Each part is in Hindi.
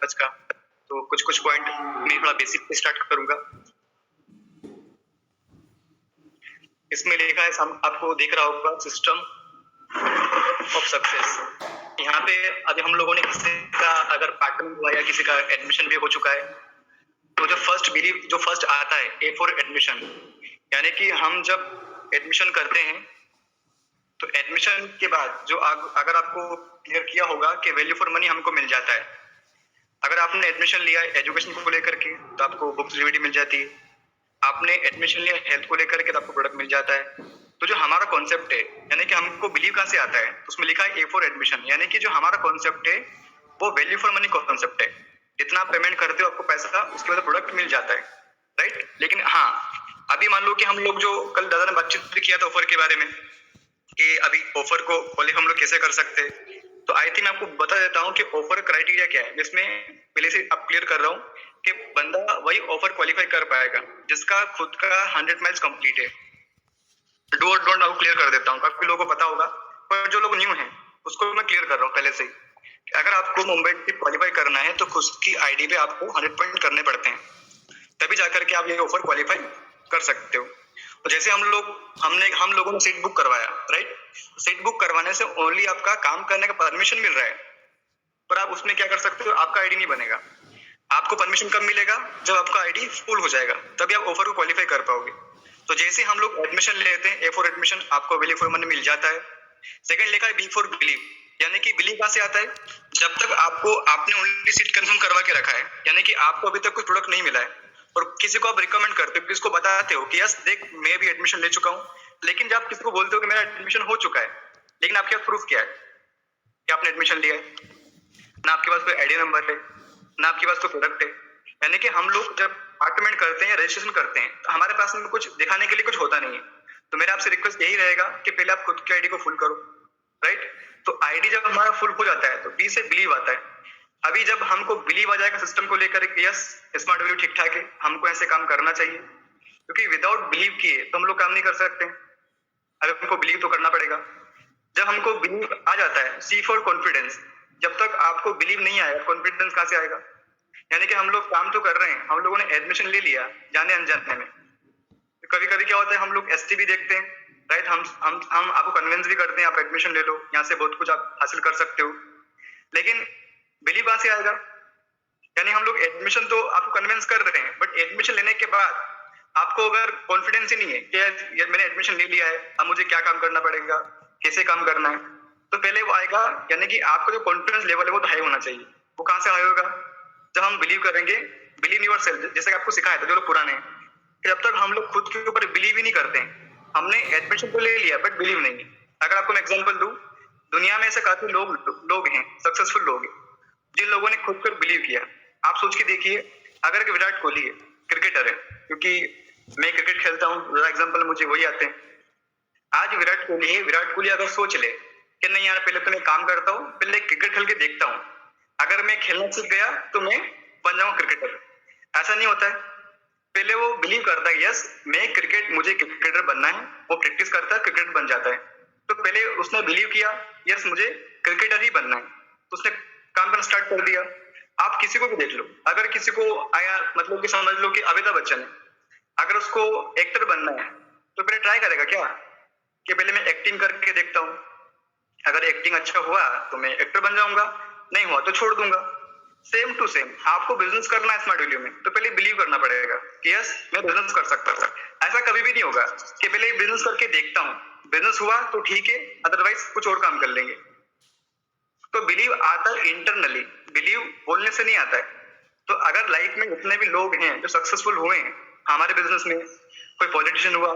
कामकाज का। तो कुछ पॉइंट मैं थोड़ा बेसिक से स्टार्ट करूंगा। इसमें लिखा है, आपको दिख रहा होगा सिस्टम ऑफ सक्सेस। यहाँ पे अभी हम लोगों ने किसी का अगर पार्टनर हुआ या किसी का एडमिशन भी हो चुका है, तो जो फर्स्ट आता है ए फॉर एडमिशन, यानी कि हम जब एडमिशन करते हैं तो एडमिशन के बाद जो अगर आपको क्लियर किया होगा कि वैल्यू फॉर मनी हमको मिल जाता है। अगर आपने एडमिशन लिया है एजुकेशन को लेकर के तो आपको बुक्स डीवीडी मिल जाती है। आपने एडमिशन लिया हेल्थ को लेकर के तो आपको प्रोडक्ट मिल जाता है। तो जो हमारा कॉन्सेप्ट है, यानी कि हमको बिलीव कहाँ से आता है, तो उसमें लिखा है ए फॉर एडमिशन, यानी कि जो हमारा कॉन्सेप्ट है वो वैल्यू फॉर मनी कॉन्सेप्ट है। जितना पेमेंट करते हो आपको पैसा, उसके बाद प्रोडक्ट मिल जाता है, राइट। लेकिन हाँ, अभी मान लो कि हम लोग जो कल दादा ने बातचीत किया था ऑफर के बारे में कि अभी ऑफर को क्वालिफाई हम लोग कैसे कर सकते हैं, तो आई थिंक मैं आपको बता देता हूँ कि ऑफर क्राइटेरिया क्या है, जिसमें पहले से अब क्लियर कर रहा हूँ कि बंदा वही ऑफर क्वालिफाई कर पाएगा जिसका खुद का 100 माइल्स कंप्लीट है। डू और डोंट आपको क्लियर कर देता हूँ, काफी लोगों को पता होगा, पर जो लोग न्यू हैं उसको मैं क्लियर कर रहा हूँ पहले से ही। अगर आपको मुंबई ट्रिप क्वालिफाई करना है तो खुद की आईडी पे आपको 100 पॉइंट करने पड़ते हैं, तभी जाकर के आप ये ऑफर क्वालिफाई कर सकते हो। तो जैसे हम लोगों ने सीट बुक करवाया, राइट। सीट बुक करवाने से ओनली आपका काम करने का परमिशन मिल रहा है, पर आप उसमें क्या कर सकते हो, आपका आईडी नहीं बनेगा। आपको परमिशन कब मिलेगा, जब आपका आईडी फुल हो जाएगा, तभी आप ऑफर को क्वालिफाई कर पाओगे। तो जैसे हम लोग एडमिशन लेते हैं ए फॉर एडमिशन, आपको वैल्यू फॉर मनी मिल जाता है। सेकंड लिखा है बी फॉर बिलीव, यानी कि बिलीव कहां से आता है, जब तक आपने ओनली सीट कंफर्म करवा के रखा है, यानी कि आपको अभी तक कोई प्रोडक्ट नहीं मिला है और किसी को आप रिकमेंड करते हो, किसी को बताते हो कि यस देख मैं भी एडमिशन ले चुका हूँ, लेकिन जब आप किसी को बोलते हो कि मेरा एडमिशन हो चुका है, लेकिन आपके पास प्रूफ क्या है कि आपने एडमिशन लिया है, ना आपके पास कोई आईडी नंबर है, ना आपके पास कोई प्रोडक्ट है। यानी कि हम लोग जब अपार्टमेंट करते हैं या रजिस्ट्रेशन करते हैं तो हमारे पास में कुछ दिखाने के लिए कुछ होता नहीं है। तो मेरा आपसे रिक्वेस्ट यही रहेगा कि पहले आप खुद की आईडी को फुल करो, राइट। तो आईडी जब हमारा फुल हो जाता है तो बी से बिलीव आता है। अभी जब हमको बिलीव आ जाएगा सिस्टम को लेकर के यस स्मार्ट वैल्यू ठीक ठाक है, हमको ऐसे काम करना चाहिए, क्योंकि विदाउट बिलीव किए तो हम लोग काम नहीं कर सकते। अगर हमको बिलीव तो करना पड़ेगा। जब हमको बिलीव आ जाता है, सी फॉर कॉन्फिडेंस, जब तक आपको बिलीव नहीं आएगा कॉन्फिडेंस कहां से आएगा। यानी कि हम लोग काम तो कर रहे हैं, हम लोगों ने एडमिशन ले लिया जाने अनजाने में। कभी कभी क्या होता है, हम लोग एसटी भी देखते हैं, राइट। हम आपको कन्विंस भी करते हैं आप एडमिशन ले लो, यहाँ से बहुत कुछ आप हासिल कर सकते हो, लेकिन बिलीव कहां से आएगा। यानी हम लोग एडमिशन तो आपको कन्विंस कर रहे हैं, बट एडमिशन लेने के बाद आपको अगर कॉन्फिडेंस ही नहीं है कि यार मैंने एडमिशन ले लिया है, अब मुझे क्या काम करना पड़ेगा, कैसे काम करना है, तो पहले वो आएगा। यानी कि आपका जो कॉन्फिडेंस लेवल है वो तो हाई होना चाहिए। वो कहां से हाई होगा, जब हम बिलीव करेंगे, बिलीव इन योरसेल्फ, जैसे कि आपको सिखाया था जो लोग पुराने हैं। जब तक हम लोग खुद के ऊपर बिलीव ही नहीं करते हैं, हमने एडमिशन तो ले लिया बट बिलीव नहीं। अगर आपको मैं एग्जांपल दूं, दुनिया में ऐसे काफी लोग हैं, सक्सेसफुल लोग हैं, जिन लोगों ने खुद पर बिलीव किया। आप सोच के देखिए, अगर विराट कोहली है, क्रिकेटर है, क्योंकि मैं क्रिकेट खेलता हूँ, ज्यादा एग्जांपल मुझे वही आते हैं। आज विराट कोहली है, विराट कोहली अगर सोच ले कि नहीं यार पहले तो मैं काम करता हूँ, पहले क्रिकेट खेल के देखता हूँ, अगर मैं खेलना सीख गया तो मैं बन जाऊंगा क्रिकेटर, ऐसा नहीं होता है। पहले वो बिलीव करता है यस मुझे क्रिकेटर बनना है, वो प्रैक्टिस करता है, क्रिकेटर बन जाता है। तो पहले उसने बिलीव किया यस मुझे क्रिकेटर ही बनना है, तो उसने काम करना स्टार्ट कर दिया। आप किसी को भी देख लो, अगर किसी को आया, मतलब कि समझ लो कि अमिताभ बच्चन है, अगर उसको एक्टर बनना है तो पहले ट्राई करेगा क्या कि पहले मैं एक्टिंग करके देखता हूँ, अगर एक्टिंग अच्छा हुआ तो मैं एक्टर बन जाऊंगा, नहीं हुआ तो छोड़ दूंगा। सेम टू सेम आपको बिजनेस करना है स्मार्ट वैल्यू में, तो पहले बिलीव करना पड़ेगा कि यस मैं बिजनेस कर सकता था। ऐसा कभी भी नहीं होगा कि पहले बिजनेस करके देखता हूँ, बिजनेस हुआ तो ठीक है, अदरवाइज कुछ और काम कर लेंगे। तो बिलीव आता है इंटरनली, बिलीव बोलने से नहीं आता है। तो अगर लाइफ में जितने भी लोग हैं जो सक्सेसफुल हुए हैं हमारे बिजनेस में, कोई पॉलिटिशियन हुआ,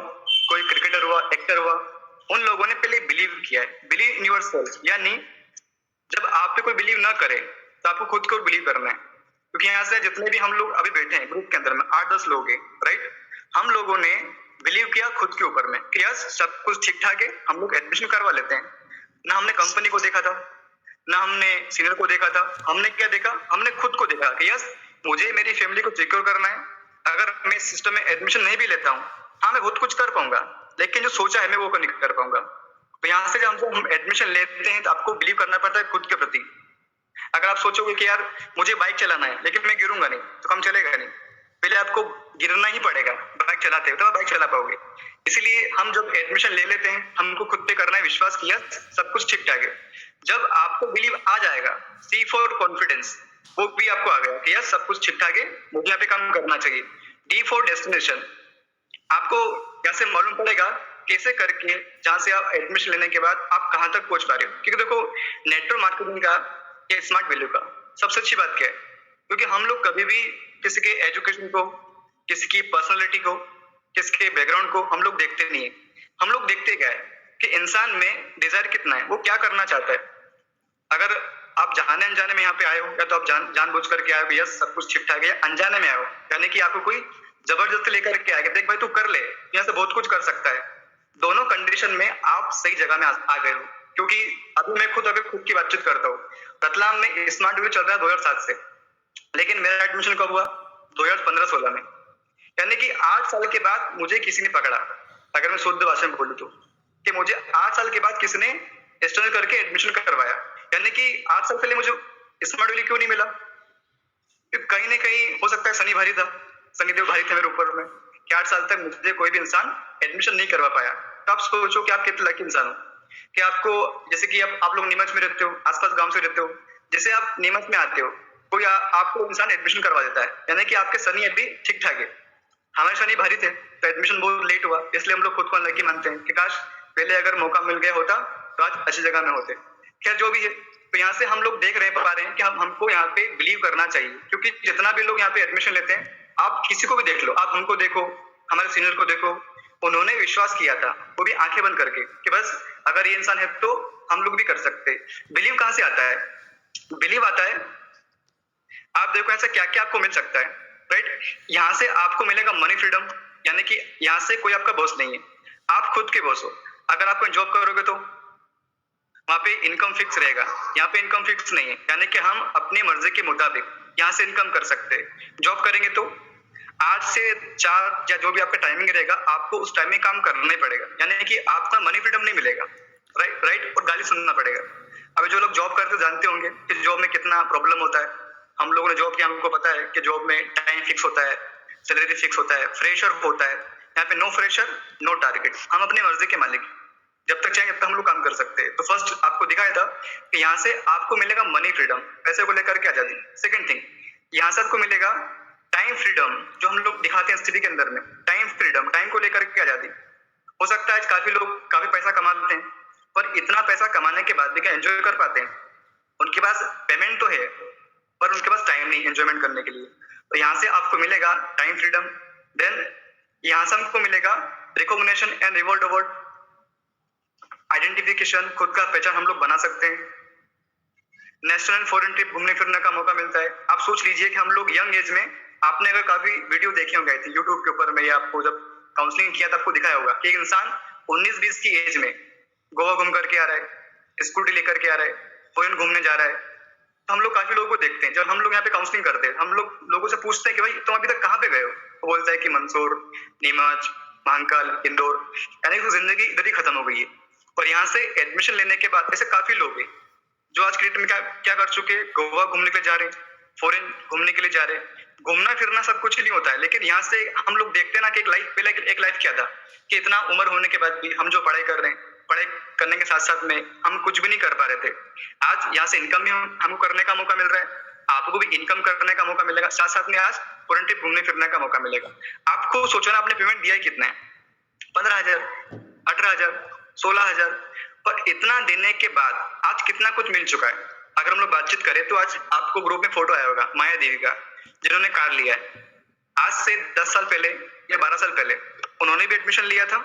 कोई क्रिकेटर हुआ, एक्टर हुआ, उन लोगों ने पहले बिलीव किया है। बिलीव इन योरसेल्फ, यानी जब आप पे कोई बिलीव ना करे तो आपको खुद को बिलीव करना है। क्योंकि यहाँ से जितने भी हम लोग अभी बैठे हैं ग्रुप के अंदर में 8-10 लोग हैं, राइट। हम लोगों ने बिलीव किया खुद के ऊपर में कि यस सब कुछ ठीक ठाक है, हम लोग एडमिशन करवा लेते हैं। ना हमने कंपनी को देखा था, ना हमने सीनियर को देखा था, हमने क्या देखा, हमने खुद को देखा कि यस मुझे मेरी फैमिली को सिक्योर करना है। अगर मैं सिस्टम में एडमिशन नहीं भी लेता हूँ, हाँ मैं बहुत कुछ कर पाऊंगा, लेकिन जो सोचा है मैं वो नहीं कर पाऊंगा। तो यहाँ से जब हम एडमिशन लेते हैं तो आपको बिलीव करना पड़ता है खुद के प्रति। अगर आप सोचोगे कि यार मुझे बाइक चलाना है लेकिन मैं गिरूंगा नहीं, तो काम चलेगा नहीं। पहले आपको गिरना ही पड़ेगा बाइक चलाते हुए, तो आप बाइक चला पाओगे। इसीलिए हम जब एडमिशन ले लेते हैं, हमको खुद पे करना है विश्वास किया सब कुछ ठीक ठाक है। जब आपको बिलीव आ जाएगा, सी फॉर कॉन्फिडेंस, वो भी आपको आ गया कि यार सब कुछ ठीक ठाक है, मुझे यहाँ पे काम करना चाहिए। डी फॉर डेस्टिनेशन, आपको यहाँ से मालूम पड़ेगा कैसे करके जहां से आप एडमिशन लेने के बाद आप कहां तक पहुंच पा रहे हो। क्योंकि देखो, नेटवर्क मार्केटिंग का या स्मार्ट वैल्यू का सबसे अच्छी बात क्या है, क्योंकि हम लोग कभी भी किसी के एजुकेशन को, किसी की पर्सनैलिटी को, किसी के बैकग्राउंड को हम लोग देखते नहीं है। हम लोग देखते क्या है कि इंसान में डिजायर कितना है, वो क्या करना चाहता है। अगर आप जाने अनजाने में यहाँ पे आए हो, या तो आप जानबूझ करके आए हो भैया सब कुछ ठीक ठाक है, या अनजाने में आए हो यानी कि आपको कोई जबरदस्ती लेकर के आएगा, देख भाई तू कर ले, यहाँ से बहुत कुछ कर सकता है। दोनों कंडीशन में आप सही जगह में आ गए हो। क्योंकि अभी मैं अगर खुद की बातचीत करता हूँ, रतलाम में स्मार्ट व्यू चल रहा है 2007 से, लेकिन मेरा एडमिशन कब हुआ? 2015-16 में। यानी कि 8 साल के बाद मुझे किसी ने पकड़ा, अगर मैं शुद्ध भाषा में बोलूं तो, कि मुझे 8 साल के बाद किसी ने एक्सटर्नल करके एडमिशन करवाया। यानी कि 8 साल पहले मुझे स्मार्ट वैल्यू क्यों नहीं मिला? कहीं ना कहीं हो सकता है शनि भारी था, शनिदेव भारी थे मेरे ऊपर में, कि 8 साल तक मुझे कोई भी इंसान एडमिशन नहीं करवा पाया। तो आप सोचो कि आप कितने लकी इंसान हो कि आपको, जैसे कि आप लोग नीमच में रहते हो, आसपास गांव से रहते हो, जैसे आप नीमच में आते हो, कोई आपको इंसान एडमिशन करवा देता है, यानी कि आपके शनि अभी ठीक ठाक है। हमारे शनि भारी थे तो एडमिशन बहुत लेट हुआ, इसलिए हम लोग खुद को अनलकी मानते हैं कि काश पहले अगर मौका मिल गया होता तो आज अच्छी जगह में होते। खैर जो भी है, तो यहाँ से हम लोग देख पा रहे हैं कि हमको यहाँ पे बिलीव करना चाहिए। क्योंकि जितना भी लोग यहाँ पे एडमिशन लेते हैं, आप किसी को भी देख लो, आप हमको देखो, हमारे सीनियर को देखो, उन्होंने विश्वास किया था, वो भी आंखें बंद करके, कि बस अगर ये इंसान है तो हम लोग भी कर सकते। बिलीव कहाँ से आता है? बिलीव आता है, आप देखो ऐसा क्या क्या आपको मिल सकता है, राइट। यहाँ से आपको मिलेगा मनी फ्रीडम, यानी कि यहाँ से कोई आपका बॉस नहीं है, आप खुद के बॉस हो। अगर आप कोई जॉब करोगे तो वहां पे इनकम फिक्स रहेगा, यहाँ पे इनकम फिक्स नहीं है, यानी कि हम अपनी मर्जी के मुताबिक यहाँ से इनकम कर सकते हैं। जॉब करेंगे तो 8 से 4 या जो भी आपका टाइमिंग रहेगा, आपको उस टाइम में काम करना ही पड़ेगा, यानी कि आपका मनी फ्रीडम नहीं मिलेगा, राइट, और गाली सुनना पड़ेगा। अभी जो लोग जॉब करते जानते होंगे कि जॉब में कितना प्रॉब्लम होता है। हम लोगों ने जॉब किया, हमको पता है कि जॉब में टाइम फिक्स होता है, सैलरी फिक्स होता है, फ्रेशर होता है। यहाँ पे नो फ्रेशर नो टारगेट, हम अपनी मर्जी के मालिक, जब तक चाहे तब तक हम लोग काम कर सकते हैं। तो फर्स्ट आपको दिखाया था कि यहाँ से आपको मिलेगा मनी फ्रीडम, पैसे को लेकर के आजादी। सेकंड थिंग, यहाँ से आपको मिलेगा टाइम फ्रीडम, जो हम लोग दिखाते हैं स्टडी के अंदर में, टाइम फ्रीडम, टाइम को लेकर के आजादी। हो सकता है काफी लोग काफी पैसा कमाते हैं, पर इतना पैसा कमाने के बाद भी क्या एंजॉय कर पाते हैं? उनके पास पेमेंट तो है, पर उनके पास टाइम नहीं एंजॉयमेंट करने के लिए। तो यहाँ से आपको मिलेगा टाइम फ्रीडम। देन यहाँ से हमको मिलेगा recognition and reward award, identification, खुद का पहचान हम लोग बना सकते हैं। नेशनल एंड फॉरेन ट्रिप, घूमने फिरने का मौका मिलता है। आप सोच लीजिए कि हम लोग यंग एज में, आपने अगर काफी वीडियो देखे होंगे यूट्यूब के ऊपर में, या आपको जब काउंसलिंग किया था आपको दिखाया होगा कि एक इंसान 19-20 की एज में गोवा घूम करके आ रहा है, स्कूटी लेकर के आ रहा है, फॉरेन घूमने जा रहा है। तो हम लोग काफी लोगों को देखते हैं, जब हम लोग यहाँ पे काउंसलिंग करते हैं, हम लोग लोगों से पूछते हैं कि भाई तुम अभी तक कहाँ पे गए हो, तो बोलता है कि मंदसौर, नीमच, महाकाल, इंदौर, यानी कि जिंदगी इधर ही खत्म हो गई है। और यहाँ से एडमिशन लेने के बाद ऐसे काफी लोग हैं जो आज क्रिएट में क्या कर चुके हैं, गोवा घूमने के लिए जा रहे हैं, फॉरेन घूमने के लिए जा रहे हैं। घूमना फिरना सब कुछ नहीं होता है, लेकिन यहाँ से हम लोग देखते हैं ना कि एक लाइफ, पहले एक लाइफ क्या था कि इतना उम्र होने के बाद भी हम जो पढ़ाई कर रहे हैं, पढ़ाई करने के साथ साथ में हम कुछ भी नहीं कर पा रहे थे। आज यहाँ से इनकम भी हमको करने का मौका मिल रहा है, आपको भी इनकम करने का मौका मिलेगा, साथ साथ में आज फॉरेन ट्रिप घूमने फिरने का मौका मिलेगा। आपको सोचो ना, आपने पेमेंट दिया है कितना है? 15,000, 18,000, 16,000, पर इतना देने के बाद आज कितना कुछ मिल चुका है। अगर हम लोग बातचीत करें तो आज आपको ग्रुप में फोटो आया होगा माया देवी का, जिन्होंने कार लिया है। आज से 10 साल पहले या 12 साल पहले उन्होंने भी एडमिशन लिया था,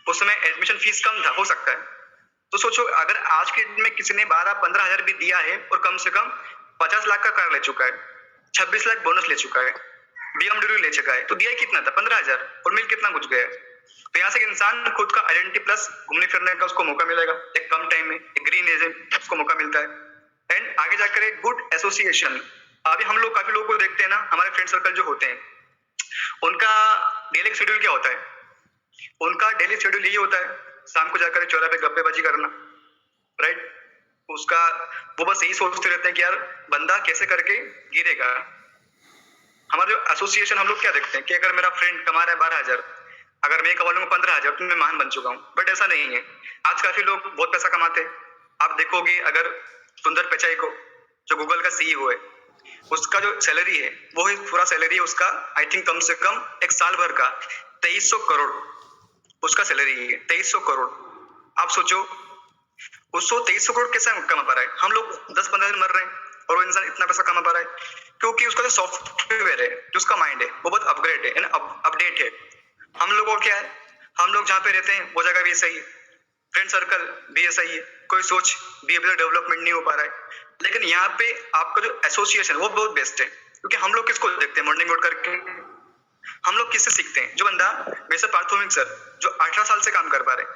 उस समय एडमिशन फीस कम था, हो सकता है। तो सोचो अगर आज के दिन में किसी ने 12-15 हजार भी दिया है और कम से कम 50 लाख का कार ले चुका है, 26 लाख बोनस ले चुका है, BMW ले चुका है, तो दिया कितना था? 15,000, और मिल कितना कुछ गया है। तो यहाँ से इंसान खुद का आइडेंटिटी प्लस घूमने फिरने का उसको मौका मिलेगा, एक कम टाइम में, एक ग्रीन एज उसको मौका मिलता है। एंड आगे जाकर एक गुड एसोसिएशन, अभी हम लोग काफी लोगों को देखते हैं ना, हमारे फ्रेंड सर्कल जो होते हैं, उनका डेली शेड्यूल क्या होता है? उनका डेली शेड्यूल यही होता है, शाम को जाकर चौराहे पे गप्पेबाजी करना, राइट। उसका वो बस यही सोचते रहते हैं कि यार बंदा कैसे करके गिरेगा। हमारा जो एसोसिएशन, हम लोग क्या देखते हैं कि अगर मेरा फ्रेंड कमा रहा है 12,000, अगर मैं कमा लूंगा 15,000 तो मैं महान बन चुका हूँ। बट ऐसा नहीं है। आज काफी लोग बहुत पैसा कमाते हैं। आप देखोगे अगर सुंदर पिचाई को, जो गूगल का सीईओ है, उसका जो सैलरी है वो ही पूरा सैलरी है उसका, आई थिंक कम से कम एक साल भर का 2300 करोड़ उसका सैलरी है। 2300 करोड़। आप सोचो उसको 2300 करोड़ कैसे कमा पा रहा है। हम लोग 10-15 दिन मर रहे हैं और वो इंसान इतना पैसा कमा पा रहा है क्योंकि उसका जो सॉफ्टवेयर है, जो उसका माइंड है वो बहुत अपग्रेड है, अपडेट है। हम लोगों को क्या है, हम लोग जहाँ पे रहते हैं वो जगह भी सही है, फ्रेंड सर्कल भी ऐसा ही है, कोई सोच बिहेवियर डेवलपमेंट नहीं हो पा रहा है। लेकिन यहाँ पे आपका जो एसोसिएशन वो बहुत बेस्ट है, क्योंकि हम लोग किसको देखते हैं मॉर्निंग उठ करके, हम लोग किससे सीखते हैं। जो बंदा वैसे पार्थोमिक सर जो 18 साल से काम कर पा रहे,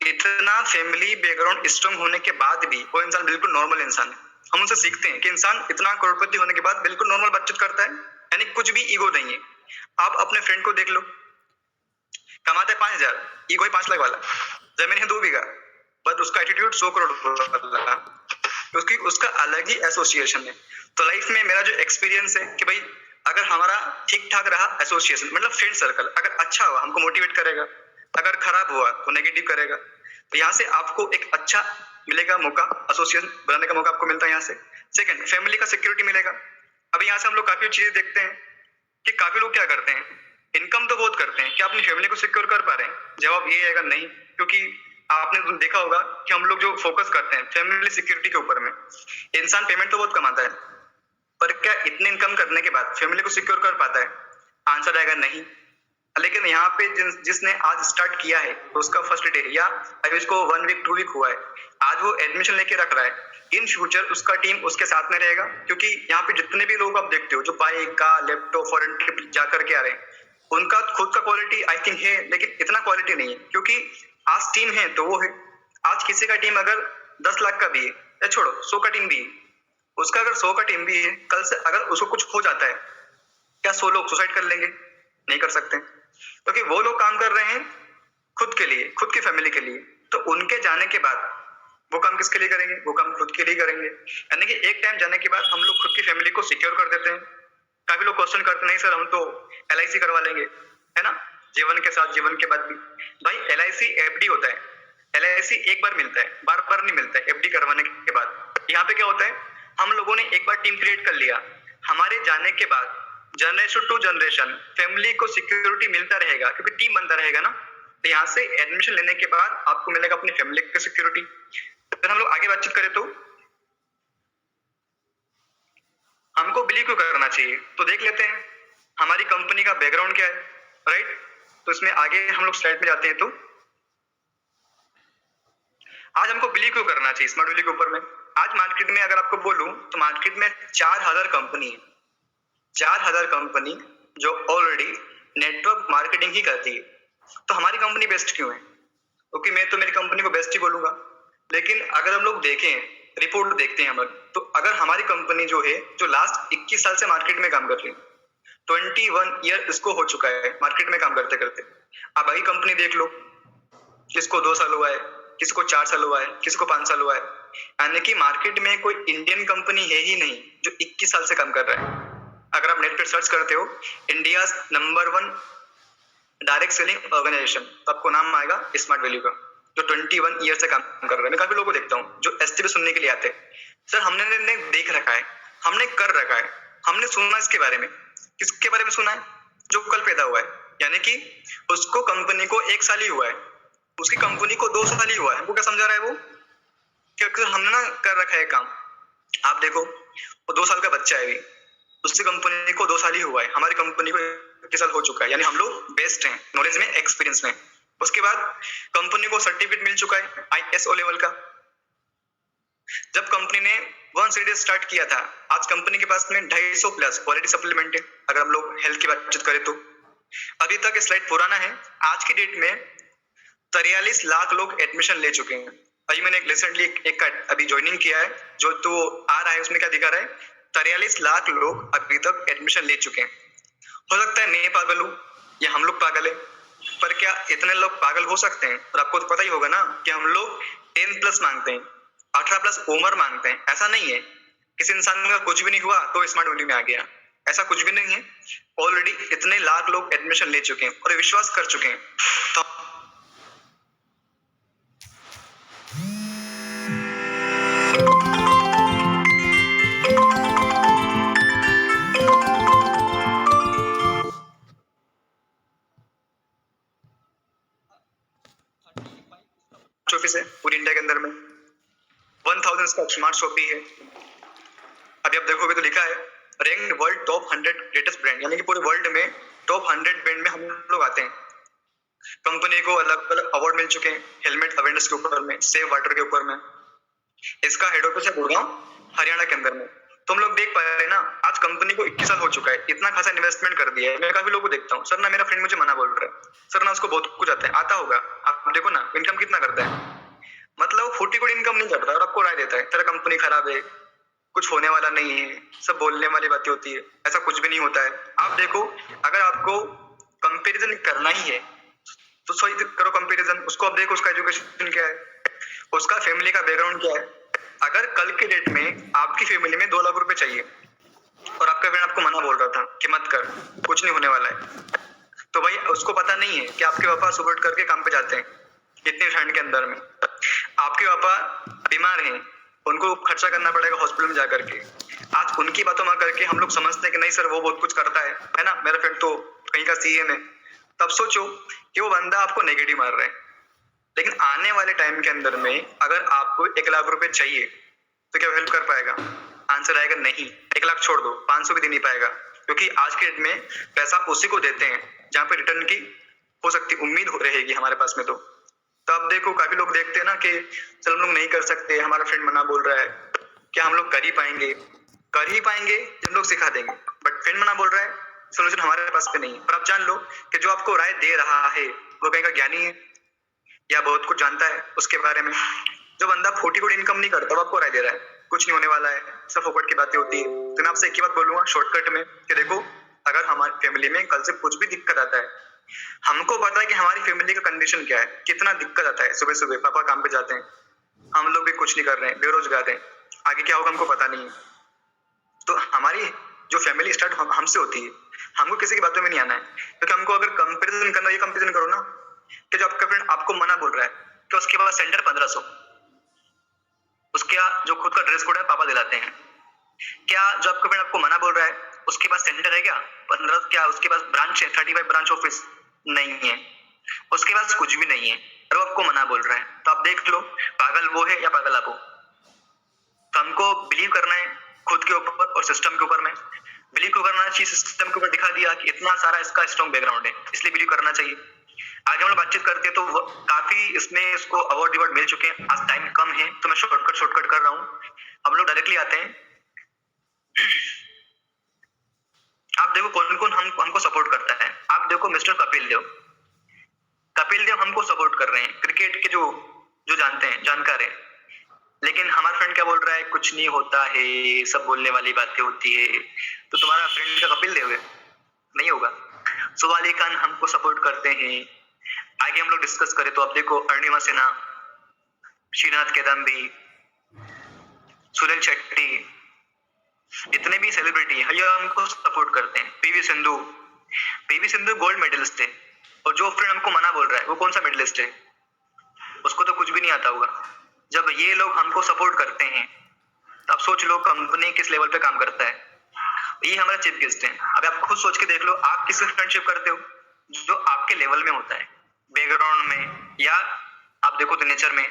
इतना फैमिली बैकग्राउंड स्ट्रांग होने के बाद भी वो इंसान बिल्कुल नॉर्मल इंसान है। हम उनसे सीखते हैं कि इंसान इतना करोड़पति होने के बाद बिल्कुल नॉर्मल बातचीत करता है, यानी कुछ भी ईगो नहीं है। आप अपने फ्रेंड को देख लो, कमाते 5,000, ईगो है 5 लाख वाला, जमीन है 2 बीघा, बट उसका एटीट्यूड 100 करोड़ वाला, क्योंकि उसका अलग ही एसोसिएशन है। तो लाइफ में मेरा जो एक्सपीरियंस है कि भाई अगर हमारा ठीक ठाक रहा एसोसिएशन, मतलब फ्रेंड सर्कल, अगर अच्छा हुआ हमको मोटिवेट करेगा, अगर खराब हुआ तो नेगेटिव करेगा। तो यहाँ से आपको एक अच्छा मिलेगा मौका, एसोसिएशन बनाने का मौका आपको मिलता है यहाँ से। सेकंड, फैमिली का सिक्योरिटी मिलेगा। अभी यहाँ से हम लोग काफी चीजें देखते हैं कि काफी लोग क्या करते हैं, इनकम तो बहुत करते हैं, क्या अपनी फैमिली को सिक्योर कर पा रहे हैं? जवाब ये आएगा नहीं, क्योंकि आपने देखा होगा कि हम लोग जो फोकस करते हैं फैमिली सिक्योरिटी के ऊपर में, इंसान पेमेंट तो बहुत कमाता है, पर क्या इतने इनकम करने के बाद फैमिली को सिक्योर कर पाता है? आंसर आएगा नहीं। लेकिन यहाँ पे जिसने आज स्टार्ट किया है तो उसका फर्स्ट डे या अभी उसको 1 वीक 2 वीक हुआ है, आज वो एडमिशन लेके रख रहा है, इन फ्यूचर उसका टीम उसके साथ में रहेगा। क्योंकि यहाँ पे जितने भी लोग आप देखते हो जो बाइक का लैपटॉप फॉरेन ट्रिप जा करके आ रहे हैं, उनका खुद का क्वालिटी आई थिंक है, लेकिन इतना क्वालिटी नहीं है, क्योंकि आज टीम है तो वो है। आज किसी का टीम अगर 10 लाख का भी है, या छोड़ो 100 का टीम भी है, उसका अगर 100 का टीम भी है, कल से अगर उसको कुछ हो जाता है, क्या 100 लोग सुसाइड कर लेंगे? नहीं कर सकते, क्योंकि वो लोग काम कर रहे हैं खुद के लिए, खुद की फैमिली के लिए। तो उनके जाने के बाद वो काम किसके लिए करेंगे? वो काम खुद के लिए करेंगे। यानी कि एक टाइम जाने के बाद हम लोग खुद की फैमिली को सिक्योर कर देते हैं। काफी लोग क्वेश्चन करते नहीं सर हम तो LIC करवा लेंगे, है ना, जीवन के साथ, जीवन के बाद भी। भाई LIC FD होता है, LIC एक बार मिलता है, बार बार नहीं मिलता है FD करवाने के बाद। यहाँ पे क्या होता है, हम लोगों ने एक बार टीम क्रिएट कर लिया, हमारे जाने के बाद जनरेशन टू जनरेशन फैमिली को सिक्योरिटी मिलता रहेगा, क्योंकि टीम बनता रहेगा ना। तो यहाँ से एडमिशन लेने के बाद आपको मिलेगा अपनी फैमिली की सिक्योरिटी। अगर हम लोग आगे बातचीत करें तो हमको बिलीव क्यों करना चाहिए, तो देख लेते हैं हमारी कंपनी का बैकग्राउंड क्या है, राइट। तो इसमें आगे हम लोग स्लाइड में जाते हैं। तो आज हमको बिलीव क्यों करना चाहिए स्मार्ट वैल्यू के ऊपर में? आज मार्केट में अगर आपको बोलूं तो मार्केट में 4,000 कंपनी है, 4,000 कंपनी जो ऑलरेडी नेटवर्क मार्केटिंग ही करती है। तो हमारी कंपनी बेस्ट क्यों है? क्योंकि मैं तो मेरी कंपनी को बेस्ट ही बोलूंगा। लेकिन अगर हम लोग देखें, रिपोर्ट देखते हैं हम लोग, तो अगर हमारी कंपनी जो है, जो लास्ट 21 साल से मार्केट में काम कर रही है, 21 ईयर इसको हो चुका है मार्केट में काम करते करते। अब वही कंपनी देख लो, किसको 2 साल हुआ है, किसको 4 साल हुआ है, किसको 5 साल हुआ है। यानी कि मार्केट में कोई इंडियन कंपनी है ही नहीं जो 21 साल से काम कर रहा है। अगर आप नेट पर सर्च करते हो India number 1 direct selling organisation, तो आपको नाम आएगा स्मार्ट वैल्यू का, जो 21 ईयर से काम कर रहा है। मैं काफी लोगों को देखता हूँ जो STP सुनने के लिए आते हैं, सर हमने देख रखा है, हमने कर रखा है, हमने सुना इसके बारे में। किसके बारे में सुना है? जो कल पैदा हुआ है, यानी कि उसको कंपनी को 1 साल ही हुआ है, उसकी कंपनी को 2 साल ही हुआ है। हमको क्या समझा रहा है वो, क्योंकि हमने ना कर रखा है काम। आप देखो वो 2 साल का बच्चा है, उसकी कंपनी को 2 साल ही हुआ है, हमारी कंपनी को 21 साल हो चुका है। यानी हम लोग बेस्ट हैं नॉलेज में, एक्सपीरियंस में। उसके बाद कंपनी को सर्टिफिकेट मिल चुका है ISO लेवल का। जब कंपनी ने 1 सीरीज स्टार्ट किया था, आज कंपनी के पास में 250 प्लस क्वालिटी सप्लीमेंट है। अगर हम लोग हेल्थ की बातचीत करें तो अभी तक स्लाइड पुराना है, आज की डेट में 43 लाख लोग एडमिशन ले चुके हैं। अभी मैंने रिसेंटली एक अभी ज्वाइनिंग किया है, जो तो आ रहा है, उसमें क्या दिखा रहा है, 43 लाख लोग अभी तक एडमिशन ले चुके हैं। हो सकता है मैं पागल हूँ या हम लोग पागल है, पर क्या इतने लोग पागल हो सकते हैं? और आपको तो पता ही होगा ना कि हम लोग 10+ मांगते हैं, 18+ उम्र मांगते हैं। ऐसा नहीं है किसी इंसान का कुछ भी नहीं हुआ तो स्मार्ट वैली में आ गया, ऐसा कुछ भी नहीं है। ऑलरेडी इतने लाख लोग एडमिशन ले चुके हैं और विश्वास कर चुके हैं। तो ऑफिस है पूरी इंडिया के अंदर में, 1000 का स्मार्ट शॉप भी है। अभी आप देखोगे तो लिखा है ranked world top 100 greatest brand, यानी कि पूरे वर्ल्ड में टॉप 100 ब्रांड में हम लोग आते हैं। कंपनी को अलग अलग अवार्ड मिल चुके हैं, हेलमेट अवेयरनेस के ऊपर में, सेव वाटर के ऊपर में। इसका हेड ऑफिस है गुड़गांव, हरियाणा के अंदर में। तो हम लोग देख पा रहे हैं ना, आज कंपनी को 21 साल हो चुका है, इतना खासा इन्वेस्टमेंट कर दिया है। मैं काफी लोगों को देखता हूँ, सर ना मेरा फ्रेंड मुझे मना बोल रहा है, सर ना उसको बहुत कुछ आता होगा। आप देखो ना इनकम कितना करता है, मतलब 40 करोड़ इनकम नहीं करता और आपको राय देता है तेरा कंपनी खराब है, कुछ होने वाला नहीं है, सब बोलने वाली बातें होती है। ऐसा कुछ भी नहीं होता है। आप देखो, अगर आपको कंपैरिजन करना ही है तो सही करो कंपैरिजन। उसको आप देखो, उसका एजुकेशन क्या है, उसका फैमिली का बैकग्राउंड क्या है। अगर कल के डेट में आपकी फैमिली में 2 लाख रुपए चाहिए और आपका फ्रेंड आपको मना बोल रहा था कि मत कर, कुछ नहीं होने वाला है, तो भाई उसको पता नहीं है कि आपके पापा सुबह उठ करके काम पे जाते हैं इतनी ठंड के अंदर में। आपके पापा बीमार हैं, उनको खर्चा करना पड़ेगा हॉस्पिटल में जाकर के। आज उनकी बातों में करके हम लोग समझते हैं कि नहीं सर वो बहुत कुछ करता है ना, मेरा फ्रेंड तो कहीं का सीएम है। तब सोचो कि वो बंदा आपको नेगेटिव मार रहा है, लेकिन आने वाले टाइम के अंदर में अगर आपको 1 लाख रुपए चाहिए तो क्या हेल्प कर पाएगा? आंसर आएगा नहीं। 1 लाख छोड़ दो, 500 भी दे नहीं पाएगा, क्योंकि आज के डेट में पैसा उसी को देते हैं जहाँ पे रिटर्न की हो सकती उम्मीद रहेगी हमारे पास में। तो अब देखो काफी लोग देखते हैं ना कि चल हम लोग नहीं कर सकते, हमारा फ्रेंड मना बोल रहा है, क्या हम लोग कर ही पाएंगे? कर ही पाएंगे जब लोग सिखा देंगे, बट फ्रेंड मना बोल रहा है, सोल्यूशन हमारे पास पे नहीं है। पर आप जान लो कि जो आपको राय दे रहा है वो कहीं का ज्ञानी है या बहुत कुछ जानता है उसके बारे में। जो बंदा 40 करोड़ इनकम नहीं करता वो आपको राय दे रहा है कुछ नहीं होने वाला है, सब फोकट की बातें होती है। तो मैं आपसे एक ही बात बोलूंगा शॉर्टकट में कि देखो, अगर हमारी फैमिली में कल से कुछ भी दिक्कत आता है, हमको पता है कि हमारी फैमिली का कंडीशन क्या है, कितना दिक्कत आता है। सुबह सुबह पापा काम पे जाते हैं, हम लोग भी कुछ नहीं कर रहे हैं, बेरोजगार हैं, आगे क्या होगा हमको पता नहीं है। तो हमारी जो फैमिली स्टार्ट हमसे होती है, हमको किसी की बातों में नहीं आना है। क्योंकि हमको अगर कंपैरिजन करना, ये कंपैरिजन करो ना कि जो आपका फ्रेंड आपको मना बोल रहा है कि उसके पास सेंटर 1500, उसके जो खुद का ड्रेस कोड है पापा दिलाते हैं। क्या जो आपका फ्रेंड आपको मना बोल रहा है उसके पास सेंटर है क्या 15? क्या उसके पास ब्रांच है 35 ब्रांच ऑफिस? नहीं है, उसके पास कुछ भी नहीं है और वो आपको मना बोल रहा है। तो आप देख लो पागल वो है या पागल आप हो। तो हमको बिलीव करना है खुद के ऊपर और सिस्टम के ऊपर में। बिलीव क्यों करना चाहिए? सिस्टम के ऊपर दिखा दिया कि इतना सारा इसका स्ट्रॉन्ग बैकग्राउंड है, इसलिए बिलीव करना चाहिए। आगे हम लोग बातचीत करते हैं तो काफी इसमें इसको अवार्ड मिल चुके हैं। आज टाइम कम है तो मैं शॉर्टकट कर रहा हूँ। हम लोग डायरेक्टली आते हैं। आप देखो कौन कौन हमको सपोर्ट करता है। आप देखो मिस्टर कपिल देव हमको सपोर्ट कर रहे हैं, क्रिकेट के जो जानते हैं, जानकार है। लेकिन हमारा फ्रेंड क्या बोल रहा है? कुछ नहीं होता है, सब बोलने वाली बातें होती है। तो तुम्हारा फ्रेंड का कपिल देव है? नहीं होगा। सवाल अली खान हमको सपोर्ट करते हैं। आगे हम लोग डिस्कस करें तो आप देखो अरुणिमा सिन्हा, श्रीनाथ केदाम्बी, सुनील शेट्टी, जितने भी सेलिब्रिटी है ये हमको सपोर्ट करते हैं। पीवी सिंधु गोल्ड मेडलिस्ट है, और जो फ्रेंड हमको मना बोल रहा है वो कौन सा मेडलिस्ट है? उसको तो कुछ भी नहीं आता होगा। जब ये लोग हमको सपोर्ट करते हैं तो आप सोच लो कंपनी किस लेवल पे काम करता है। ये हमारा चीफ गेस्ट है। अब आप खुद सोच के देख लो, आप किससे फ्रेंडशिप करते हो? जो आपके लेवल में होता है, बैकग्राउंड में, या आप देखो तो नेचर में।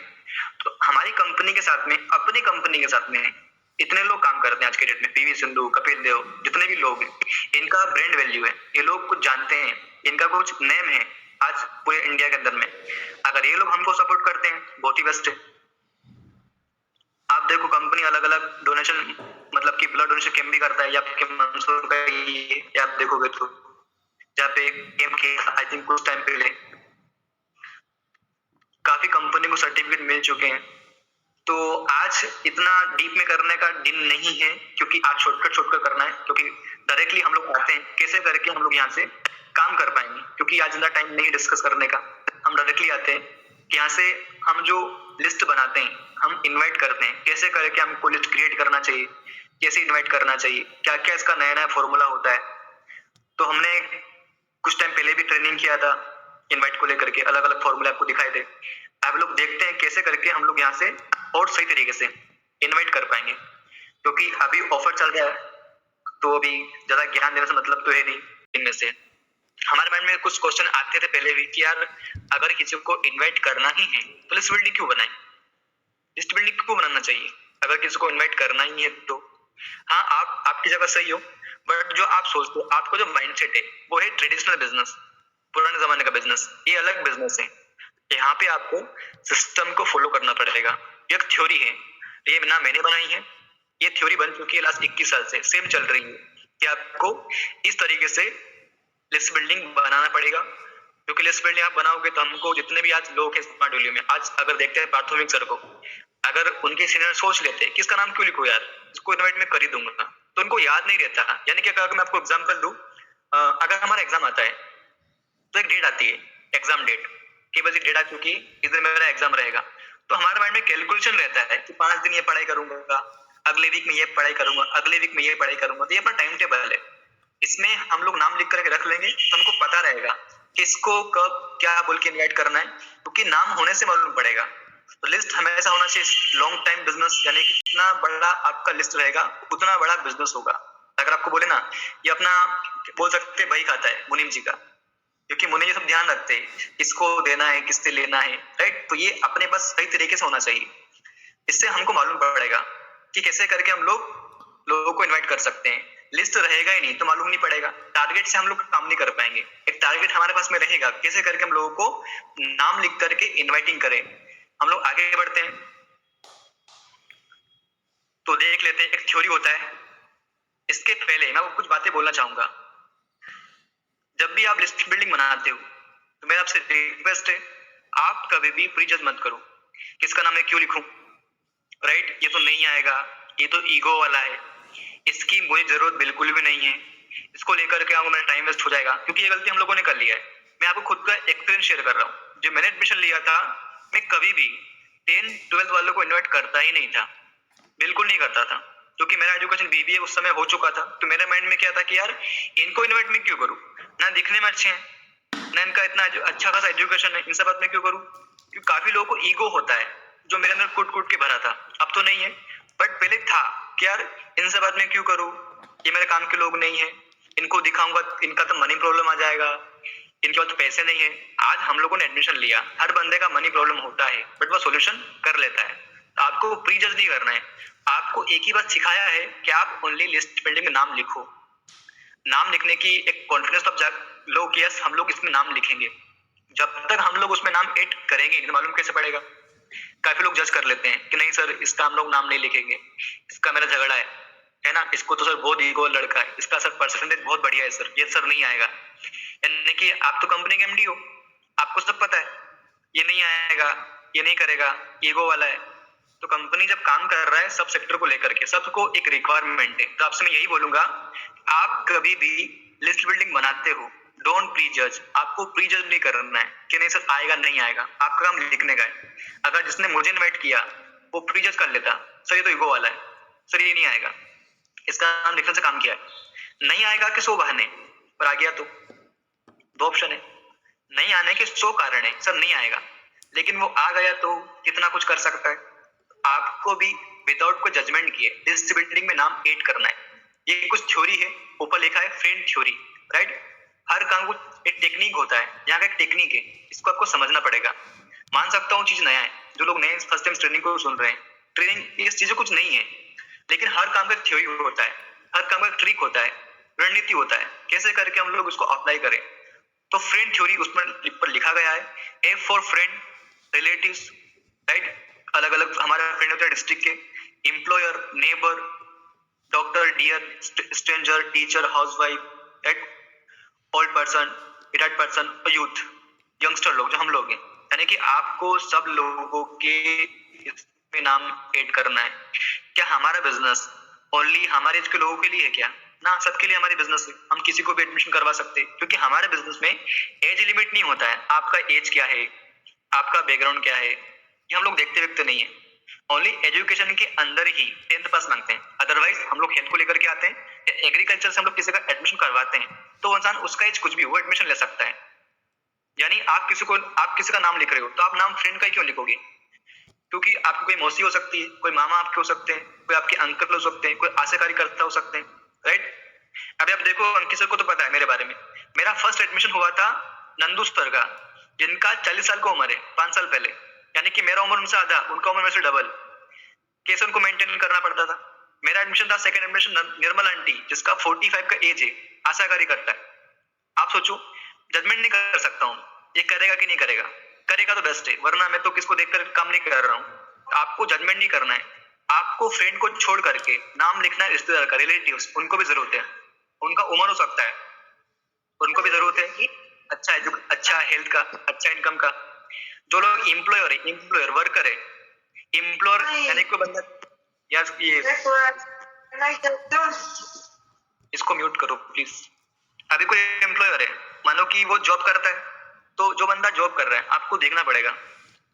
तो हमारी कंपनी के साथ में, अपनी कंपनी के साथ में इतने लोग काम करते हैं आज के डेट में। पीवी सिंधु, कपिल देव, जितने भी लोग हैं, इनका ब्रांड वैल्यू है, ये लोग कुछ जानते हैं, इनका कुछ नेम है आज पूरे इंडिया के अंदर में। अगर ये लोग हमको सपोर्ट करते हैं बहुत ही बेस्ट है। आप देखो कंपनी अलग अलग डोनेशन, मतलब कि ब्लड डोनेशन कैंप भी करता है, या आपके मंसूर का ये आप देखोगे तो जहाँ पे कैंप के आई थिंक कुछ टाइम पहले काफी कंपनी को सर्टिफिकेट मिल चुके हैं। तो आज इतना डीप में करने का दिन नहीं है, क्योंकि आज शॉर्टकट करना है। क्योंकि डायरेक्टली हम लोग आते हैं कैसे करके हम लोग यहाँ से काम कर पाएंगे, क्योंकि आज इतना टाइम नहीं डिस्कस करने का। हम डायरेक्टली आते हैं, यहाँ से हम जो लिस्ट बनाते हैं, हम इनवाइट करते हैं, कैसे करके हमको लिस्ट क्रिएट करना चाहिए, कैसे इनवाइट करना चाहिए, क्या क्या इसका नया नया फॉर्मूला होता है। तो हमने कुछ टाइम पहले भी ट्रेनिंग किया था इनवाइट को लेकर के, अलग अलग फॉर्मूले आपको दिखाए थे। आप लोग देखते हैं कैसे करके हम लोग यहाँ से और सही तरीके से इनवाइट कर पाएंगे, क्योंकि अभी ऑफर चल रहा है तो अभी ज्यादा ज्ञान देने से मतलब तो है नहीं। इनमें से हमारे माइंड में कुछ क्वेश्चन आते थे पहले भी कि यार अगर किसी को इनवाइट करना ही है तो लिस्ट बिल्डिंग क्यों बनाए, लिस्ट बिल्डिंग क्यों बनाना चाहिए अगर किसी को इनवाइट करना ही है तो। हाँ, आप आपकी जगह सही हो, बट जो आप सोचते हो, आपको जो माइंडसेट है वो है ट्रेडिशनल बिजनेस, पुराने जमाने का बिजनेस। ये अलग बिजनेस है, यहाँ पे आपको सिस्टम को फॉलो करना पड़ेगा। ये एक थ्योरी है, ये ना मैंने बनाई है, ये थ्योरी बन चुकी है लास्ट 21 साल से, सेम चल रही है कि आपको इस तरीके से लिस्ट बिल्डिंग बनाना पड़ेगा। क्योंकि लिस्ट बिल्डिंग आप बनाओगे तो हमको जितने भी आज लोग हैं स्मार्ट वैल्यू में, आज अगर देखते हैं पार्थोमिक सर को, अगर उनके सीनियर सोच लेते कि इसका नाम क्यों लिखो यार, इसको इनवाइट में कर ही दूंगा, तो उनको याद नहीं रहता। यानी कि अगर मैं आपको एग्जांपल दूं, अगर हमारा एग्जाम आता है तो एक डेट आती है, एग्जाम डेट, कि बस डेट आ चुकी है, इस दिन मेरा एग्जाम रहेगा, तो हमारे माइंड में कैलकुलेशन रहता है कि 5 दिन ये पढ़ाई करूंगा, अगले वीक में ये पढ़ाई करूंगा, अगले वीक में ये पढ़ाई करूंगा। तो ये अपना टाइम टेबल है, इसमें हम लोग नाम लिख करके रख लेंगे तो हमको पता रहेगा किसको कब क्या बोल के इनवाइट करना है, क्योंकि नाम होने से मालूम पड़ेगा। तो लिस्ट हमेशा होना चाहिए। लॉन्ग टाइम बिजनेस, यानी कि जितना बड़ा आपका लिस्ट रहेगा उतना बड़ा बिजनेस होगा। अगर आपको बोले ना, ये अपना बोल सकते हैं भाई खाता है मुनीम जी का, क्योंकि मुनि ये सब ध्यान रखते हैं किसको देना है, किससे लेना है, राइट। तो ये अपने पास सही तरीके से होना चाहिए, इससे हमको मालूम पड़ेगा कि कैसे करके हम लोगों को इनवाइट कर सकते हैं। लिस्ट रहेगा ही नहीं तो मालूम नहीं पड़ेगा, टारगेट से हम लोग काम नहीं कर पाएंगे। एक टारगेट हमारे पास में रहेगा, कैसे करके हम लोगों को नाम लिख करके इनवाइटिंग करें। हम लोग आगे बढ़ते हैं तो देख लेते हैं, एक थ्योरी होता है। इसके पहले मैं कुछ बातें बोलना चाहूंगा। जब भी आप लिस्ट बिल्डिंग बनाते हो तो मेरा आपसे रिक्वेस्ट है, आप कभी भी प्रीजज मत करो किसका नाम मैं क्यों लिखूं, राइट। ये तो नहीं आएगा, ये तो ईगो वाला है, इसकी मुझे जरूरत बिल्कुल भी नहीं है, इसको लेकर के आऊंगा मेरा टाइम वेस्ट हो जाएगा, क्योंकि ये गलती हम लोगों ने कर लिया है। मैं आपको खुद का एक्सपीरियंस शेयर कर रहा हूँ। जब मैंने एडमिशन लिया था, मैं कभी भी 10-12 वालों को इन्वाइट करता ही नहीं था, बिल्कुल नहीं करता था, क्योंकि मेरा एजुकेशन बीबीए उस समय हो चुका था। तो मेरे माइंड में क्या था कि यार इनको इन्वाइट में क्यों करूँ, ना दिखने में अच्छे हैं, ना इनका इतना अच्छा खासा एजुकेशन है, इन सब बात में क्यों करूँ। क्योंकि काफी लोगों को ईगो होता है जो मेरे अंदर कूट कूट के भरा था, अब तो नहीं है, बट पहले था कि यार इन सब बात में क्यों करूँ, ये मेरे काम के लोग नहीं है, इनको दिखाऊंगा इनका तो मनी प्रॉब्लम आ जाएगा, इनके पास तो पैसे नहीं है। आज हम लोगों ने एडमिशन लिया, हर बंदे का मनी प्रॉब्लम होता है, बट वो सॉल्यूशन कर लेता है। तो आपको प्री जज नहीं करना है, आपको एक ही बात सिखाया है कि आप ओनली लिस्ट बिल्डिंग में नाम लिखो। नाम लिखने की एक कॉन्फिडेंस आप लो कि यस हम लोग इसमें नाम लिखेंगे। जब तक हम लोग उसमें नाम ऐड करेंगे तो मालूम कैसे पड़ेगा। काफी लोग जज कर लेते हैं कि नहीं सर इसका हम लोग नाम नहीं लिखेंगे, इसका मेरा झगड़ा है ना, इसको तो सर बहुत ईगो लड़का है, इसका सर परसेंटेज बहुत बढ़िया है सर, ये सर नहीं आएगा। यानी कि आप तो कंपनी के एमडी हो, आपको सब पता है ये नहीं आएगा, ये नहीं करेगा, ईगो वाला है। तो कंपनी जब काम कर रहा है सब सेक्टर को लेकर के, सबको एक रिक्वायरमेंट है। तो आपसे मैं यही बोलूंगा, आप कभी भी लिस्ट बिल्डिंग बनाते हो, डोंट प्री जज। आपको प्री जज नहीं करना है कि नहीं सर आएगा नहीं आएगा, आपका काम लिखने का है। अगर जिसने मुझे इनवाइट किया वो प्री जज कर लेता, सर ये तो ईगो वाला है, सर ये नहीं आएगा, इसका नाम लिखने से काम किया है। नहीं आएगा कि 100 बहाने, पर आ गया तो 2 ऑप्शन है। नहीं आने के 100 कारण है, सर नहीं आएगा, लेकिन वो आ गया तो कितना कुछ कर सकता है। आपको भी विदाउट कोई जजमेंट किए लिस्ट बिल्डिंग में नाम ऐड करना है। ये कुछ थ्योरी है, ऊपर लिखा है फ्रेंड थ्योरी, राइट। हर काम को एक टेक्निक होता है, यहाँ का एक टेक्निक है, इसको आपको समझना पड़ेगा। मान सकता हूँ चीज नया है, जो लोग नए फर्स्ट टाइम ट्रेनिंग को सुन रहे हैं, ट्रेनिंग इस चीजें कुछ नहीं है, लेकिन हर काम का एक थ्योरी होता है, हर काम का एक ट्रिक होता है, रणनीति होता है, कैसे करके हम लोग उसको अप्लाई करें। तो फ्रेंड थ्योरी उसमें लिखा गया है, A for friend, relatives, right. अलग अलग हमारे फ्रेंड होते हैं डिस्ट्रिक्ट के, employer, neighbour, doctor, dear, stranger, teacher, housewife, right, old person, retired person, youth, youngster लोग जो हम लोग हैं। यानी कि आपको सब लोगों के इसमें नाम ऐड करना है। क्या हमारा बिजनेस ओनली हमारे एज के लोगों के लिए है क्या? ना, सबके लिए हमारी बिजनेस है, हम किसी को भी एडमिशन करवा सकते हैं, क्योंकि हमारे बिजनेस में एज लिमिट नहीं होता है। आपका एज क्या है, आपका बैकग्राउंड क्या है, ये हम लोग देखते नहीं है। ओनली एजुकेशन के अंदर ही 10th पास मांगते हैं, अदरवाइज हम लोग हेल्थ को लेकर के आते हैं या एग्रीकल्चर से हम लोग किसी का एडमिशन करवाते हैं तो इंसान उसका एज कुछ भी वो एडमिशन ले सकता है। यानी आप किसी का नाम लिख रहे हो तो आप नाम फ्रेंड का ही क्यों लिखोगे? क्योंकि आपकी कोई मौसी हो सकती है, कोई मामा आपके हो सकते हैं, कोई आपके अंकल हो सकते हैं, कोई आशा कार्यकर्ता हो सकते हैं, राइट? अभी आप देखो, अंकित सर को तो पता है मेरे बारे में, मेरा फर्स्ट एडमिशन हुआ था नंदू सर का, जिनका 40 साल का उम्र है, 5 साल पहले, यानी कि मेरा उम्र उनसे आधा, उनका उम्र मेरे से डबल, कैसे उनको मेंटेन करना पड़ता था। मेरा एडमिशन था सेकंड एडमिशन निर्मल आंटी, जिसका 45 का एज है, आशा कार्यकर्ता है। आप सोचो, जजमेंट नहीं कर सकता हूँ ये करेगा कि नहीं करेगा, करेगा तो बेस्ट है, वरना मैं तो किसको देखकर काम नहीं कर रहा हूँ। आपको जजमेंट नहीं करना है, आपको फ्रेंड को छोड़ करके नाम लिखना है, रिश्तेदार का, रिलेटिव्स, उनको भी जरूरत है, उनका उम्र हो सकता है, उनको भी जरूरत है कि अच्छा हेल्थ का, अच्छा इनकम का। जो लोग एम्प्लॉयर वर्कर है, एम्प्लॉयर यानी कोई बंदा, यार ये इसको म्यूट करो प्लीज। अभी कोई एम्प्लॉयर है, मानो कि वो जॉब करता है, तो जो बंदा जॉब कर रहा है आपको देखना पड़ेगा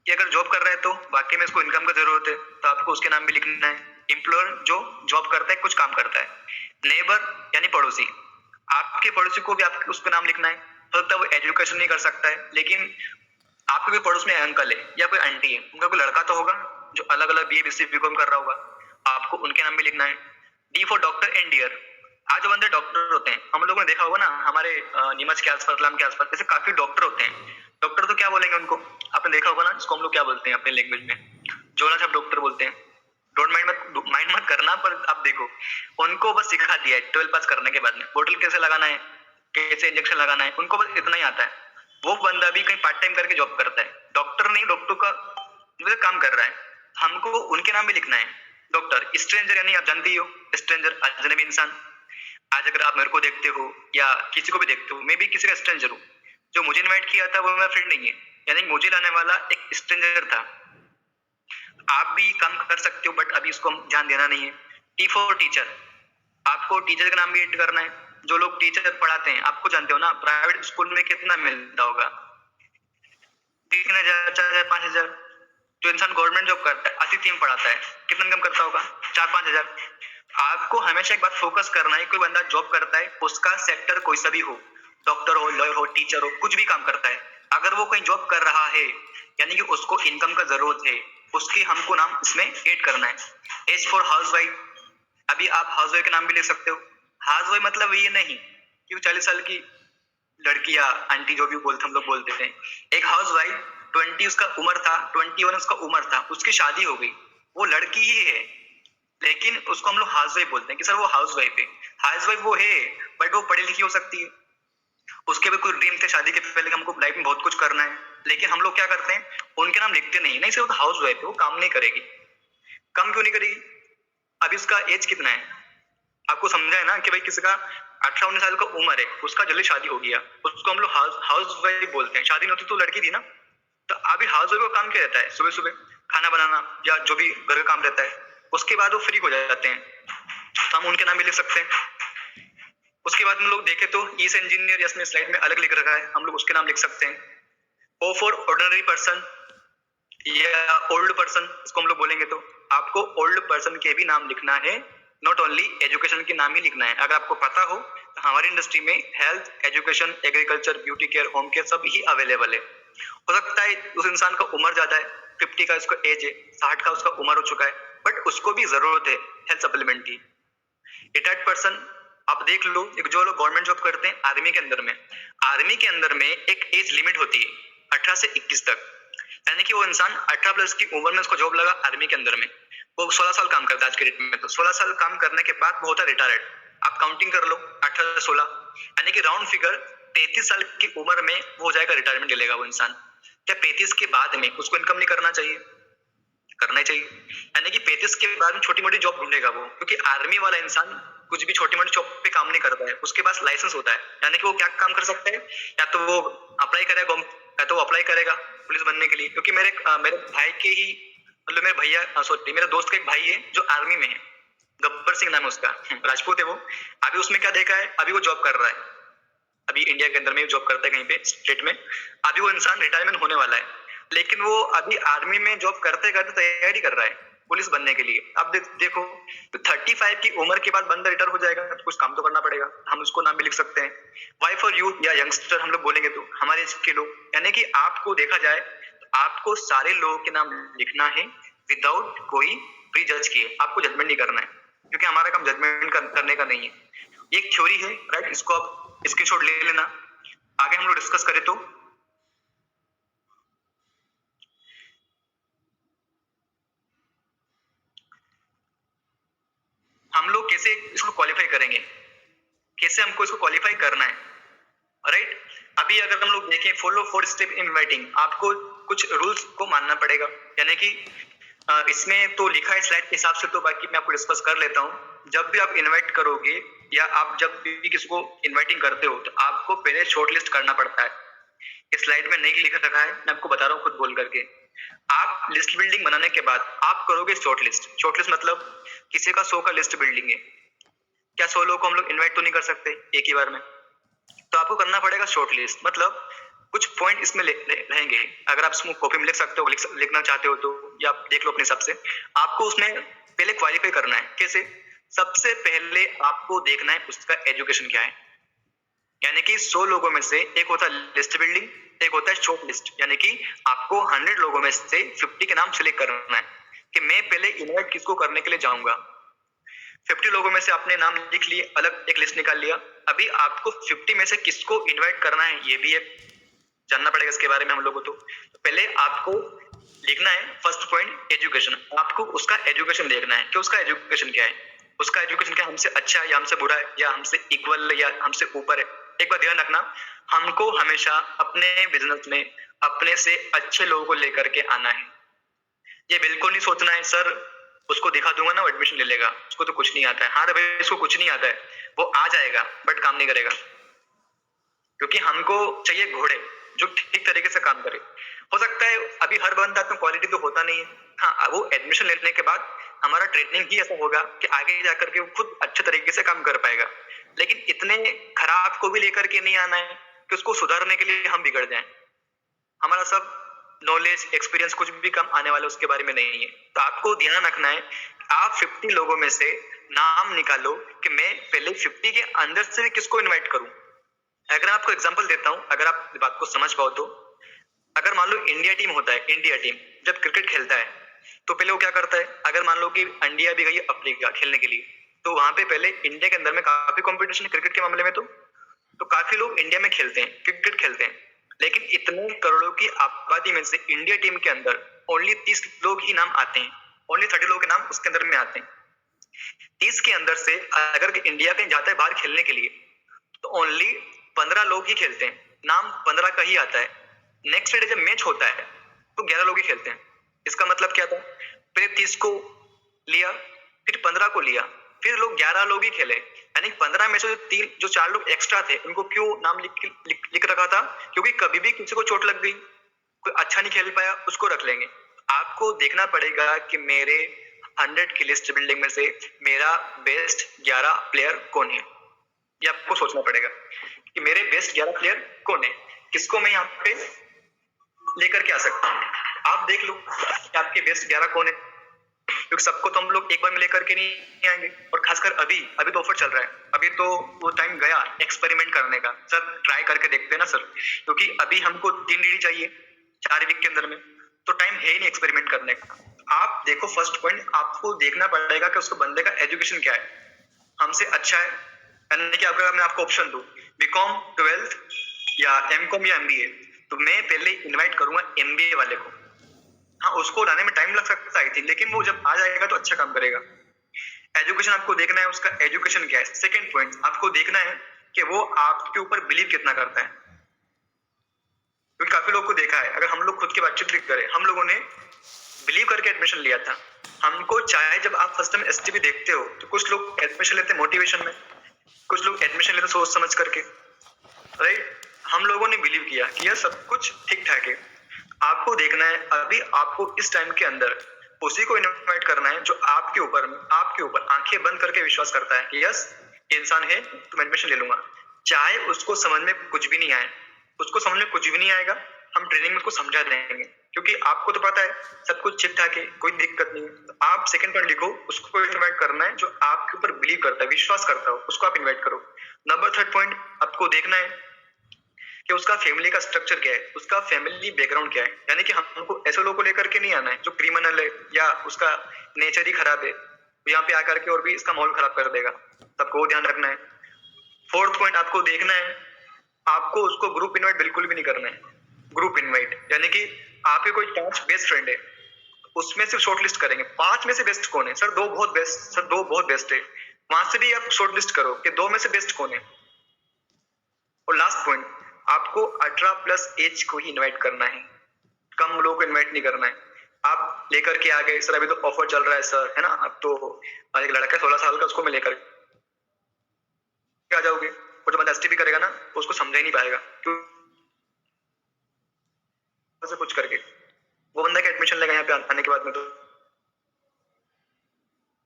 कि अगर जॉब कर रहा है तो वाकई में इसको इनकम का जरूरत है, तो आपको उसके नाम भी लिखना है। एम्प्लॉयर जो जॉब करता है, कुछ काम करता है। नेबर यानी पड़ोसी, आपके पड़ोसी को भी आपको उसका नाम लिखना है। हो सकता है वो एजुकेशन नहीं कर सकता है, लेकिन आपके भी पड़ोस में अंकल है या कोई आंटी है, उनका कोई लड़का तो होगा जो अलग अलग बीए बीसी बीकॉम कर रहा होगा, आपको उनके नाम भी लिखना है। D for doctor and dear, आज जो बंदे डॉक्टर होते हैं, हम लोगों ने देखा होगा ना हमारे नीमच के आसपास, रतलाम के आसपास, जैसे काफी डॉक्टर होते हैं। डॉक्टर तो क्या बोलेंगे उनको, आपने देखा होगा ना, जिसको हम लोग क्या बोलते हैं अपने लैंग्वेज में, जोला छाप डॉक्टर बोलते हैं। डोंट माइंड मत करना, पर आप देखो, उनको बस सिखा दिया है 12 पास करने के बाद में, बोतल कैसे लगाना है, कैसे इंजेक्शन लगाना है, उनको बस इतना ही आता है। वो बंदा भी कहीं पार्ट टाइम करके जॉब करता है, डॉक्टर नहीं, डॉक्टर का काम कर रहा है। हमको उनके नाम भी लिखना है। डॉक्टर, स्ट्रेंजर यानी आप जानते ही हो, स्ट्रेंजर अजनबी इंसान। आज अगर आप मेरे को देखते हो या किसी को भी देखते हो, मैं भी किसी का स्ट्रेंजर हूँ। जो मुझे इनवाइट किया था वो मेरा फ्रेंड नहीं है, यानी मुझे लाने वाला एक स्ट्रेंजर था। आप भी काम कर सकते हो, बट अभी इसको ध्यान देना नहीं है। टी फॉर टीचर, आपको टीचर का नाम भी एड करना है। जो लोग टीचर पढ़ाते हैं, आपको जानते हो ना, प्राइवेट स्कूल में कितना मिलता होगा, 3,000, 4,000, 5,000। जो इंसान गवर्नमेंट जॉब करता है, अतिथि में पढ़ाता है, कितना इनकम करता होगा, 4-5,000। आपको हमेशा एक बात फोकस करना है, कोई बंदा जॉब करता है, उसका सेक्टर कोई सा भी हो, डॉक्टर हो, लॉयर हो, टीचर हो, कुछ भी काम करता है, अगर वो कहीं जॉब कर रहा है, यानी कि उसको इनकम का जरूरत है, उसकी हमको नाम इसमें ऐड करना है। एज फॉर हाउसवाइफ, अभी आप हाउसवाइफ के नाम भी ले सकते हो। हाउसवाइफ मतलब ये नहीं कि 40 साल की लड़की या आंटी, जो भी बोलते हम लोग बोलते थे। एक हाउसवाइफ, 20 उसका उम्र था, 21 उसका उम्र था, उसकी शादी हो गई, वो लड़की ही है, लेकिन उसको हम लोग हाउसवाइफ बोलते हैं कि सर वो हाउसवाइफ है। हाउसवाइफ वो है, बट वो पढ़ी लिखी हो सकती है, उसके भी कुछ ड्रीम थे शादी के पहले, हमको लाइफ में बहुत कुछ करना है, लेकिन हम लोग क्या करते हैं, उनके नाम लिखते नहीं सिर्फ हाउसवाइफ है, वो काम नहीं करेगी। काम क्यों नहीं करेगी? अभी उसका एज कितना है, आपको समझा है ना, कि भाई किसी का 18-19 साल का उम्र है, उसका जल्दी शादी हो गया, उसको हम लोग हाउस वाइफ बोलते हैं। शादी नहीं होती तो लड़की थी ना, तो अभी हाउस वाइफ का काम क्या रहता है, सुबह सुबह खाना बनाना या जो भी घर का काम रहता है, उसके बाद वो फ्री हो जाते हैं, तो हम उनके नाम भी लिख सकते हैं। उसके बाद हम लोग देखें तो ईस इंजीनियर, इसमें स्लाइड में अलग लिख रखा है, हम लोग उसके नाम लिख सकते हैं। ओ फॉर ऑर्डिनरी पर्सन या ओल्ड पर्सन, इसको हम लोग बोलेंगे तो आपको ओल्ड पर्सन के भी नाम लिखना है, नॉट ओनली एजुकेशन के नाम ही लिखना है। अगर आपको पता हो तो हमारी इंडस्ट्री में health, education, agriculture, beauty care, home care सब ही अवेलेबल है। हो सकता है उस इंसान का उम्र ज्यादा है, 50 का उसका एज है, 60 का उसका उम्र हो चुका है, बट उसको भी जरूरत है हेल्थ सप्लीमेंट की। रिटायर्ड पर्सन, आप देख लो, एक जो लोग गवर्नमेंट जॉब करते हैं आर्मी के अंदर में, आर्मी के अंदर में एक एज लिमिट होती है 18 से 21 तक, यानी कि वो इंसान 18 प्लस की उम्र में उसको जॉब लगा आर्मी के अंदर में, वो 16 साल काम करता है आज के डेट में, तो 16 साल काम करने के बाद वो होता है रिटायर्ड। आप काउंटिंग कर लो, 18 से 16, यानी कि राउंड फिगर 33 साल की उम्र में वो हो जाएगा, रिटायरमेंट ले लेगा वो इंसान। क्या 35 के बाद में उसको इनकम नहीं करना चाहिए? करना ही चाहिए, यानी कि 35 के बाद में छोटी मोटी जॉब ढूंढेगा वो, क्योंकि आर्मी वाला इंसान कुछ भी छोटी मोटी जॉब पे काम नहीं करता है, उसके पास लाइसेंस होता है, यानी कि वो क्या काम कर सकता है, या तो वो अप्लाई करेगा, या तो वो अप्लाई करेगा पुलिस बनने के लिए। क्योंकि मेरे भाई के ही, मतलब मेरे भैया, सॉरी, मेरे दोस्त का एक भाई है जो आर्मी में है, गब्बर सिंह नाम है उसका, राजपूत है वो। अभी उसमें क्या देखा है, अभी वो जॉब कर रहा है, अभी इंडिया के अंदर में जॉब करता है कहीं पे स्टेट में, अभी वो इंसान रिटायरमेंट होने वाला है। लेकिन वो अभी आर्मी में जॉब करते करते तैयारी कर रहा है पुलिस बनने के लिए। अब देखो, तो 35 की उम्र के बाद बंदा रिटायर हो जाएगा तो कुछ काम तो करना पड़ेगा, हम उसको नाम भी लिख सकते हैं। वाई फॉर यूथ या यंगस्टर हम लोग बोलेंगे तो हमारे एज के लोग, यानी कि आपको देखा जाए तो आपको सारे लोगों के नाम लिखना है विदाउट कोई प्री जज किए। आपको जजमेंट नहीं करना है, क्योंकि हमारा काम जजमेंट करने का नहीं है। ये एक थ्योरी है, राइट? इसको आप स्क्रीनशॉट ले लेना, आगे हम लोग डिस्कस करें तो। हम लोग कैसे इसको क्वालिफाई करेंगे, कैसे हमको इसको क्वालिफाई करना है, राइट? अभी अगर हम लोग देखें, फॉलो 4 स्टेप इन इनवाइटिंग, आपको कुछ रूल्स को मानना पड़ेगा, यानी कि इसमें तो लिखा है स्लाइड के हिसाब से, तो बाकी मैं आपको डिस्कस कर लेता हूँ। जब भी आप इनवाइट करोगे या आप जब भी किसी को इनवाइटिंग करते हो तो आपको पहले शॉर्टलिस्ट करना पड़ता है। इस स्लाइड में नहीं लिखा रखा है, मैं आपको बता रहा हूँ खुद बोल करके। आप लिस्ट बिल्डिंग बनाने के बाद आप करोगे शॉर्टलिस्ट। शॉर्टलिस्ट मतलब किसी का 100 का लिस्ट बिल्डिंग है, क्या 100 लोगों को हम लोग इन्वाइट तो नहीं कर सकते एक ही बार में, तो आपको करना पड़ेगा शॉर्टलिस्ट। मतलब कुछ पॉइंट इसमें रहेंगे, अगर आप इसमें कॉपी में लिख सकते हो, लिखना चाहते हो तो, या आप देख लो अपने हिसाब से। आपको उसमें पहले क्वालिफाई करना है। कैसे? सबसे पहले आपको देखना है उसका एजुकेशन क्या है, यानी कि 100 लोगों में से एक होता है लिस्ट बिल्डिंग, एक होता है शॉर्ट लिस्ट, यानी कि आपको 100 लोगों में से 50 के नाम सिलेक्ट करना है कि मैं पहले इन्वाइट किसको करने के लिए जाऊंगा। 50 लोगों में से आपने नाम लिख लिए, अलग एक लिस्ट निकाल लिया। अभी आपको 50 में से किसको इनवाइट करना है ये भी एक जानना पड़ेगा इसके बारे में हम लोगों को। पहले आपको लिखना है फर्स्ट पॉइंट एजुकेशन। आपको उसका एजुकेशन देखना है कि उसका एजुकेशन क्या है, उसका एजुकेशन क्या हमसे अच्छा है या हमसे बुरा है या हमसे इक्वल या हमसे ऊपर है। एक बार ध्यान रखना, हमको हमेशा अपने बिजनेस में अपने से अच्छे लोगों को लेकर के आना है। ये बिल्कुल नहीं सोचना है सर उसको दिखा दूंगा ना वो एडमिशन ले लेगा, उसको तो कुछ नहीं आता है। हाँ भाई, इसको कुछ नहीं आता है, वो आ जाएगा बट काम नहीं करेगा, क्योंकि हमको चाहिए घोड़े जो ठीक तरीके से काम करे। हो सकता है अभी हर बंदा में क्वालिटी तो होता नहीं है, हाँ वो एडमिशन लेने के बाद हमारा ट्रेनिंग ही ऐसा होगा कि आगे जाकर के वो खुद अच्छे तरीके से काम कर पाएगा। लेकिन इतने खराब को भी लेकर के नहीं आना है कि उसको सुधारने के लिए हम बिगड़ जाएं। हमारा सब नॉलेज एक्सपीरियंस कुछ भी कम आने वाला उसके बारे में नहीं है। तो आपको ध्यान रखना है, आप 50 लोगों में से नाम निकालो कि मैं पहले 50 के अंदर से किसको इनवाइट करूं। अगर मैं आपको एग्जांपल देता हूं, अगर आप बात को समझ पाओ तो, अगर मान लो इंडिया टीम होता है, इंडिया टीम जब क्रिकेट खेलता है तो पहले वो क्या करता है, अगर मान लो कि इंडिया भी गई अफ्रीका खेलने के लिए, तो वहां पे पहले इंडिया के अंदर में काफी कंपटीशन है क्रिकेट के मामले में, तो काफी लोग इंडिया में खेलते हैं, क्रिकेट खेलते हैं। लेकिन इतने करोड़ों की आबादी में से इंडिया टीम के अंदर ओनली 30 लोग ही नाम आते हैं, ओनली 30 लोगों के नाम उसके अंदर में आते हैं। 30 के अंदर से अगर इंडिया कहीं जाता है बाहर खेलने के लिए तो ओनली 15 लोग ही खेलते हैं, नाम 15 का ही आता है। नेक्स्ट डे जब मैच होता है तो 11 लोग ही खेलते हैं। इसका मतलब क्या था, पहले 30 को लिया, फिर 15 को लिया, फिर लोग 11 लोग ही खेले, यानी 15 में से जो 4 लोग एक्स्ट्रा थे उनको क्यों नाम लिख रखा था, क्योंकि कभी भी किसी को चोट लग गई, कोई अच्छा नहीं खेल पाया, उसको रख लेंगे। आपको देखना पड़ेगा कि मेरे 100 की लिस्ट बिल्डिंग में से मेरा बेस्ट 11 प्लेयर कौन है, ये आपको सोचना पड़ेगा कि मेरे बेस्ट 11 प्लेयर कौन है, किसको मैं यहाँ पे लेकर के आ सकता हूँ। आप देख लो कि आपके बेस्ट 11 कौन है, क्योंकि सबको तो हम लोग एक बार में लेकर के नहीं आएंगे, और खासकर अभी तो ऑफर चल रहा है, अभी तो वो टाइम गया एक्सपेरिमेंट करने का। सर ट्राई करके देखते हैं ना सर, क्योंकि अभी हमको 3 डीडी चाहिए 4 वीक के अंदर में, तो टाइम है ही नहीं एक्सपेरिमेंट करने का। आप देखो फर्स्ट पॉइंट, आपको देखना पड़ेगा कि उसको बंदे का एजुकेशन क्या है, हमसे अच्छा है, यानी कि अगर मैं आपको ऑप्शन दूं बीकॉम 12th या एमकॉम या एमबीए, तो मैं पहले इनवाइट करूंगा एमबीए वाले को। हाँ उसको लाने में टाइम लग सकता है थी, लेकिन वो जब आ जाएगा तो अच्छा काम करेगा। एजुकेशन आपको देखना है, उसका एजुकेशन क्या है। सेकंड पॉइंट आपको देखना है कि वो आपके ऊपर बिलीव कितना करता है, क्योंकि काफी लोग को देखा है, अगर हम लोग खुद की बातचीत भी करें, हम लोगों ने बिलीव करके एडमिशन लिया था। हमको चाहे जब आप फर्स्ट टाइम एसटीबी देखते हो तो कुछ लोग एडमिशन लेते मोटिवेशन में, कुछ लोग एडमिशन लेते सोच समझ करके, राइट? हम लोगों ने बिलीव किया कि यह सब कुछ ठीक ठाक है। आपको देखना है, अभी आपको इस टाइम के अंदर उसी को इनवाइट करना है जो आपके ऊपर आंखें बंद करके विश्वास करता है कि यस इंसान है तो मैं एडमिशन ले लूंगा, चाहे उसको समझ में कुछ भी नहीं आए। उसको समझ में कुछ भी नहीं आएगा, हम ट्रेनिंग में उसको समझा देंगे, क्योंकि आपको तो पता है सब कुछ ठीक ठाक है, कोई दिक्कत नहीं है। तो आप सेकंड पॉइंट लिखो, उसको इन्वाइट करना है जो आपके ऊपर बिलीव करता है, विश्वास करता हो, उसको आप इन्वाइट करो। नंबर थर्ड पॉइंट, आपको देखना है कि उसका फैमिली का स्ट्रक्चर क्या है, उसका फैमिली बैकग्राउंड क्या है। यानी कि हमको ऐसे लोगों को लेकर के नहीं आना है जो क्रिमिनल है या उसका नेचर ही खराब है, यहाँ पे आकर के और भी इसका माहौल खराब कर देगा। सबको ध्यान रखना है। फोर्थ पॉइंट, आपको देखना है, आपको उसको ग्रुप इनवाइट बिल्कुल भी नहीं करना है। ग्रुप इनवाइट यानी कि आपके कोई 5 बेस्ट फ्रेंड है, उसमें से शॉर्ट लिस्ट करेंगे 5 में से बेस्ट कौन है। सर 2 बहुत बेस्ट, सर 2 बहुत बेस्ट है, वहां से भी आप शॉर्ट लिस्ट करो कि 2 में से बेस्ट कौन है। और लास्ट पॉइंट, आपको 18+ एज को ही इनवाइट करना है, कम लोगों को इनवाइट नहीं करना है। आप लेकर के आ गए, सर अभी तो ऑफर चल रहा है सर, है ना, अब तो एक लड़का 16 साल का, उसको मैं लेकर आ जाओगे, और जो बंदा एसटीपी करेगा ना तो उसको समझ ही नहीं पाएगा, क्यों से कुछ करके वो बंदा का एडमिशन लेगा यहाँ पे आने के बाद में, तो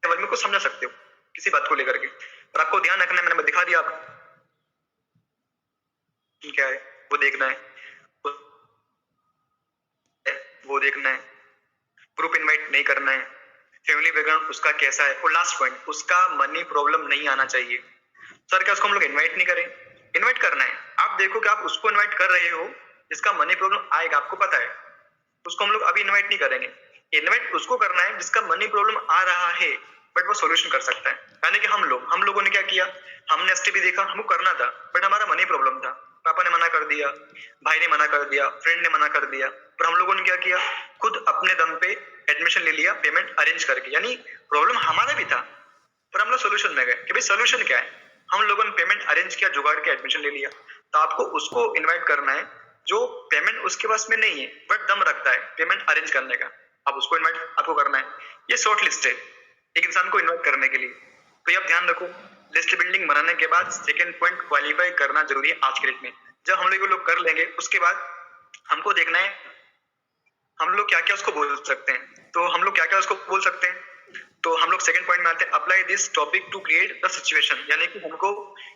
में को समझा सकते हो किसी बात को लेकर के। और आपको ध्यान रखना है, मैंने दिखा दिया आपको क्या है, वो देखना है, वो देखना है। ग्रुप इनवाइट नहीं करना है। फैमिली बैकग्राउंड उसका कैसा है। और लास्ट पॉइंट, उसका मनी प्रॉब्लम नहीं आना चाहिए। सर क्या उसको हम लोग इनवाइट नहीं करें? इनवाइट करना है। आप देखो कि आप उसको इनवाइट कर रहे हो जिसका मनी प्रॉब्लम आएगा, आपको पता है, उसको हम लोग अभी इनवाइट नहीं करेंगे। इनवाइट उसको करना है जिसका मनी प्रॉब्लम आ रहा है बट वो सॉल्यूशन कर सकता है। यानी कि हम लोगों ने क्या किया, हमने एसटीपी देखा, हमको करना था बट हमारा मनी प्रॉब्लम था, पापा ने मना कर दिया, भाई ने मना कर दिया, फ्रेंड ने मना कर दिया, पर हम लोगों ने क्या किया, खुद अपने दम पे एडमिशन ले लिया, पेमेंट अरेंज करके। यानी प्रॉब्लम हमारा भी था पर हम लोग सोल्यूशन में गए कि भाई सोल्यूशन क्या है, हम लोगों ने पेमेंट अरेंज किया, जुगाड़ के एडमिशन ले लिया। तो आपको उसको इनवाइट करना है जो पेमेंट उसके पास में नहीं है बट दम रखता है पेमेंट अरेंज करने का, आप उसको इनवाइट आपको करना है। ये शॉर्ट लिस्ट है एक इंसान को इनवाइट करने के लिए। तो ये आप ध्यान रखो, लिस्ट बिल्डिंग बनाने के बाद सेकंड पॉइंट क्वालिफाई करना जरूरी है आज के डेट में। जब हम लोग कर लेंगे उसके बाद हमको देखना है हम लोग क्या क्या उसको बोल सकते हैं। तो हम लोग क्या क्या उसको बोल सकते हैं, तो हम लोग सेकंड पॉइंट में आते हैं, apply this topic to create the situation. यानी कि हमको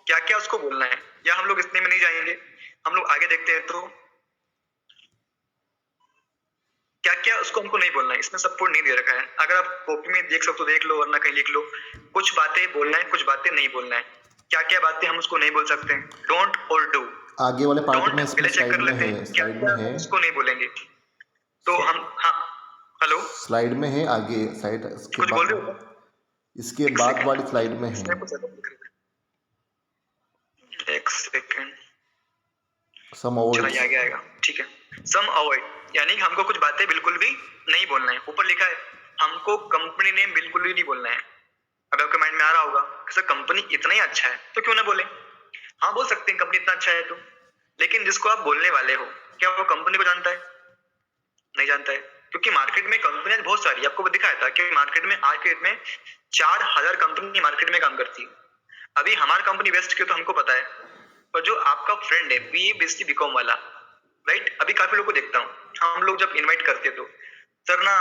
क्या क्या उसको बोलना है, या हम लोग इतने में नहीं जाएंगे, हम लोग आगे देखते हैं। तो क्या क्या उसको हमको नहीं बोलना है, इसमें सपोर्ट नहीं दे रखा है। अगर आप कॉपी में देख सकते हो देख लो, वरना कहीं लिख लो, कुछ बातें बोलना है, कुछ बातें नहीं बोलना है। क्या क्या बातें हम उसको नहीं बोल सकते हैं, डोंट और डू। आगे वाले पार्ट में पहले चेक कर लेते हैं क्या क्या हम उसको नहीं बोलेंगे। तो हम, हाँ हेलो, स्लाइड में है आगे साइड, कुछ बोल रहे हो? इसके बाद वाली स्लाइड में है। एक सेकंड, सम अवॉइड, आगे आएगा, ठीक है। सम अवॉइड यानी कि हमको कुछ बातें बिल्कुल भी नहीं बोलना है। ऊपर लिखा है हमको कंपनी नेम बिल्कुल भी नहीं बोलना है। अब आपके माइंड में आ रहा होगा कि सर कंपनी इतना ही अच्छा है तो क्यों ना बोले। हाँ बोल सकते हैं कंपनी इतना अच्छा है तो, लेकिन जिसको आप बोलने वाले हो क्या वो कंपनी को जानता है? नहीं जानता है, क्योंकि मार्केट में कंपनियां बहुत सारी, आपको दिखाया था कि मार्केट में आज के डेट में 4000 कंपनी मार्केट में काम करती है। अभी हमारी कंपनी बेस्ट क्यों, तो हमको पता है, पर जो आपका फ्रेंड है बीए बीएससी बीकॉम वाला, राइट, अभी काफी लोगों को देखता हूँ, हम लोग जब इनवाइट करते तो सर ना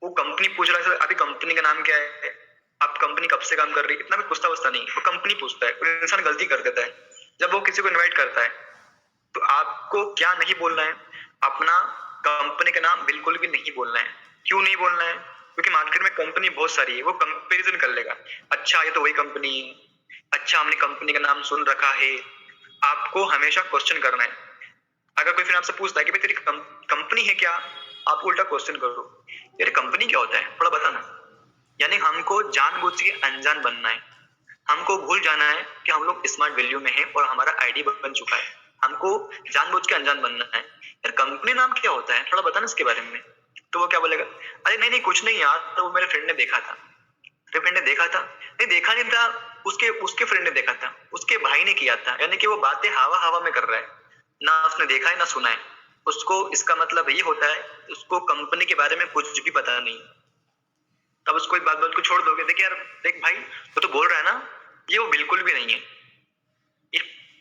वो कंपनी पूछ रहा है, सर अभी कंपनी का नाम क्या है, आप कंपनी कब से काम कर रही है, इतना भी पूछता वस्ता नहीं, वो कंपनी पूछता है। और इंसान गलती कर देता है जब वो किसी को इनवाइट करता है। तो आपको क्या नहीं बोलना है, अपना कंपनी का नाम बिल्कुल भी नहीं बोलना है। क्यों नहीं बोलना है? क्योंकि मार्केट में कंपनी बहुत सारी है, वो कंपैरिजन कर लेगा, अच्छा ये तो वही कंपनी, अच्छा हमने कंपनी का नाम सुन रखा है। आपको हमेशा क्वेश्चन करना है। अगर कोई फिर आपसे पूछता है कि भाई तेरी कंपनी है क्या, आप उल्टा क्वेश्चन करो, यार कंपनी क्या होता है थोड़ा बताना। यानी हमको जानबूझ के अनजान बनना है, हमको भूल जाना है कि हम लोग स्मार्ट वैल्यू में हैं और हमारा आईडी बन चुका है, हमको जानबूझ के अनजान बनना है। यार कंपनी नाम क्या होता है थोड़ा बताना इसके बारे में। तो वो क्या बोलेगा, अरे नहीं नहीं कुछ नहीं यार, तो वो मेरे फ्रेंड ने देखा था। तेरे फ्रेंड ने देखा था? नहीं देखा नहीं था, उसके उसके फ्रेंड ने देखा था, उसके भाई ने किया था। यानी कि वो बातें हवा हवा में कर रहा है, ना उसने देखा है ना सुना है। उसको इसका मतलब ये होता है उसको कंपनी के बारे में कुछ भी पता नहीं। तब उसको एक बात को छोड़ दोगे, देखिए यार देख भाई वो तो बोल रहा है ना, ये वो बिल्कुल भी नहीं है, ये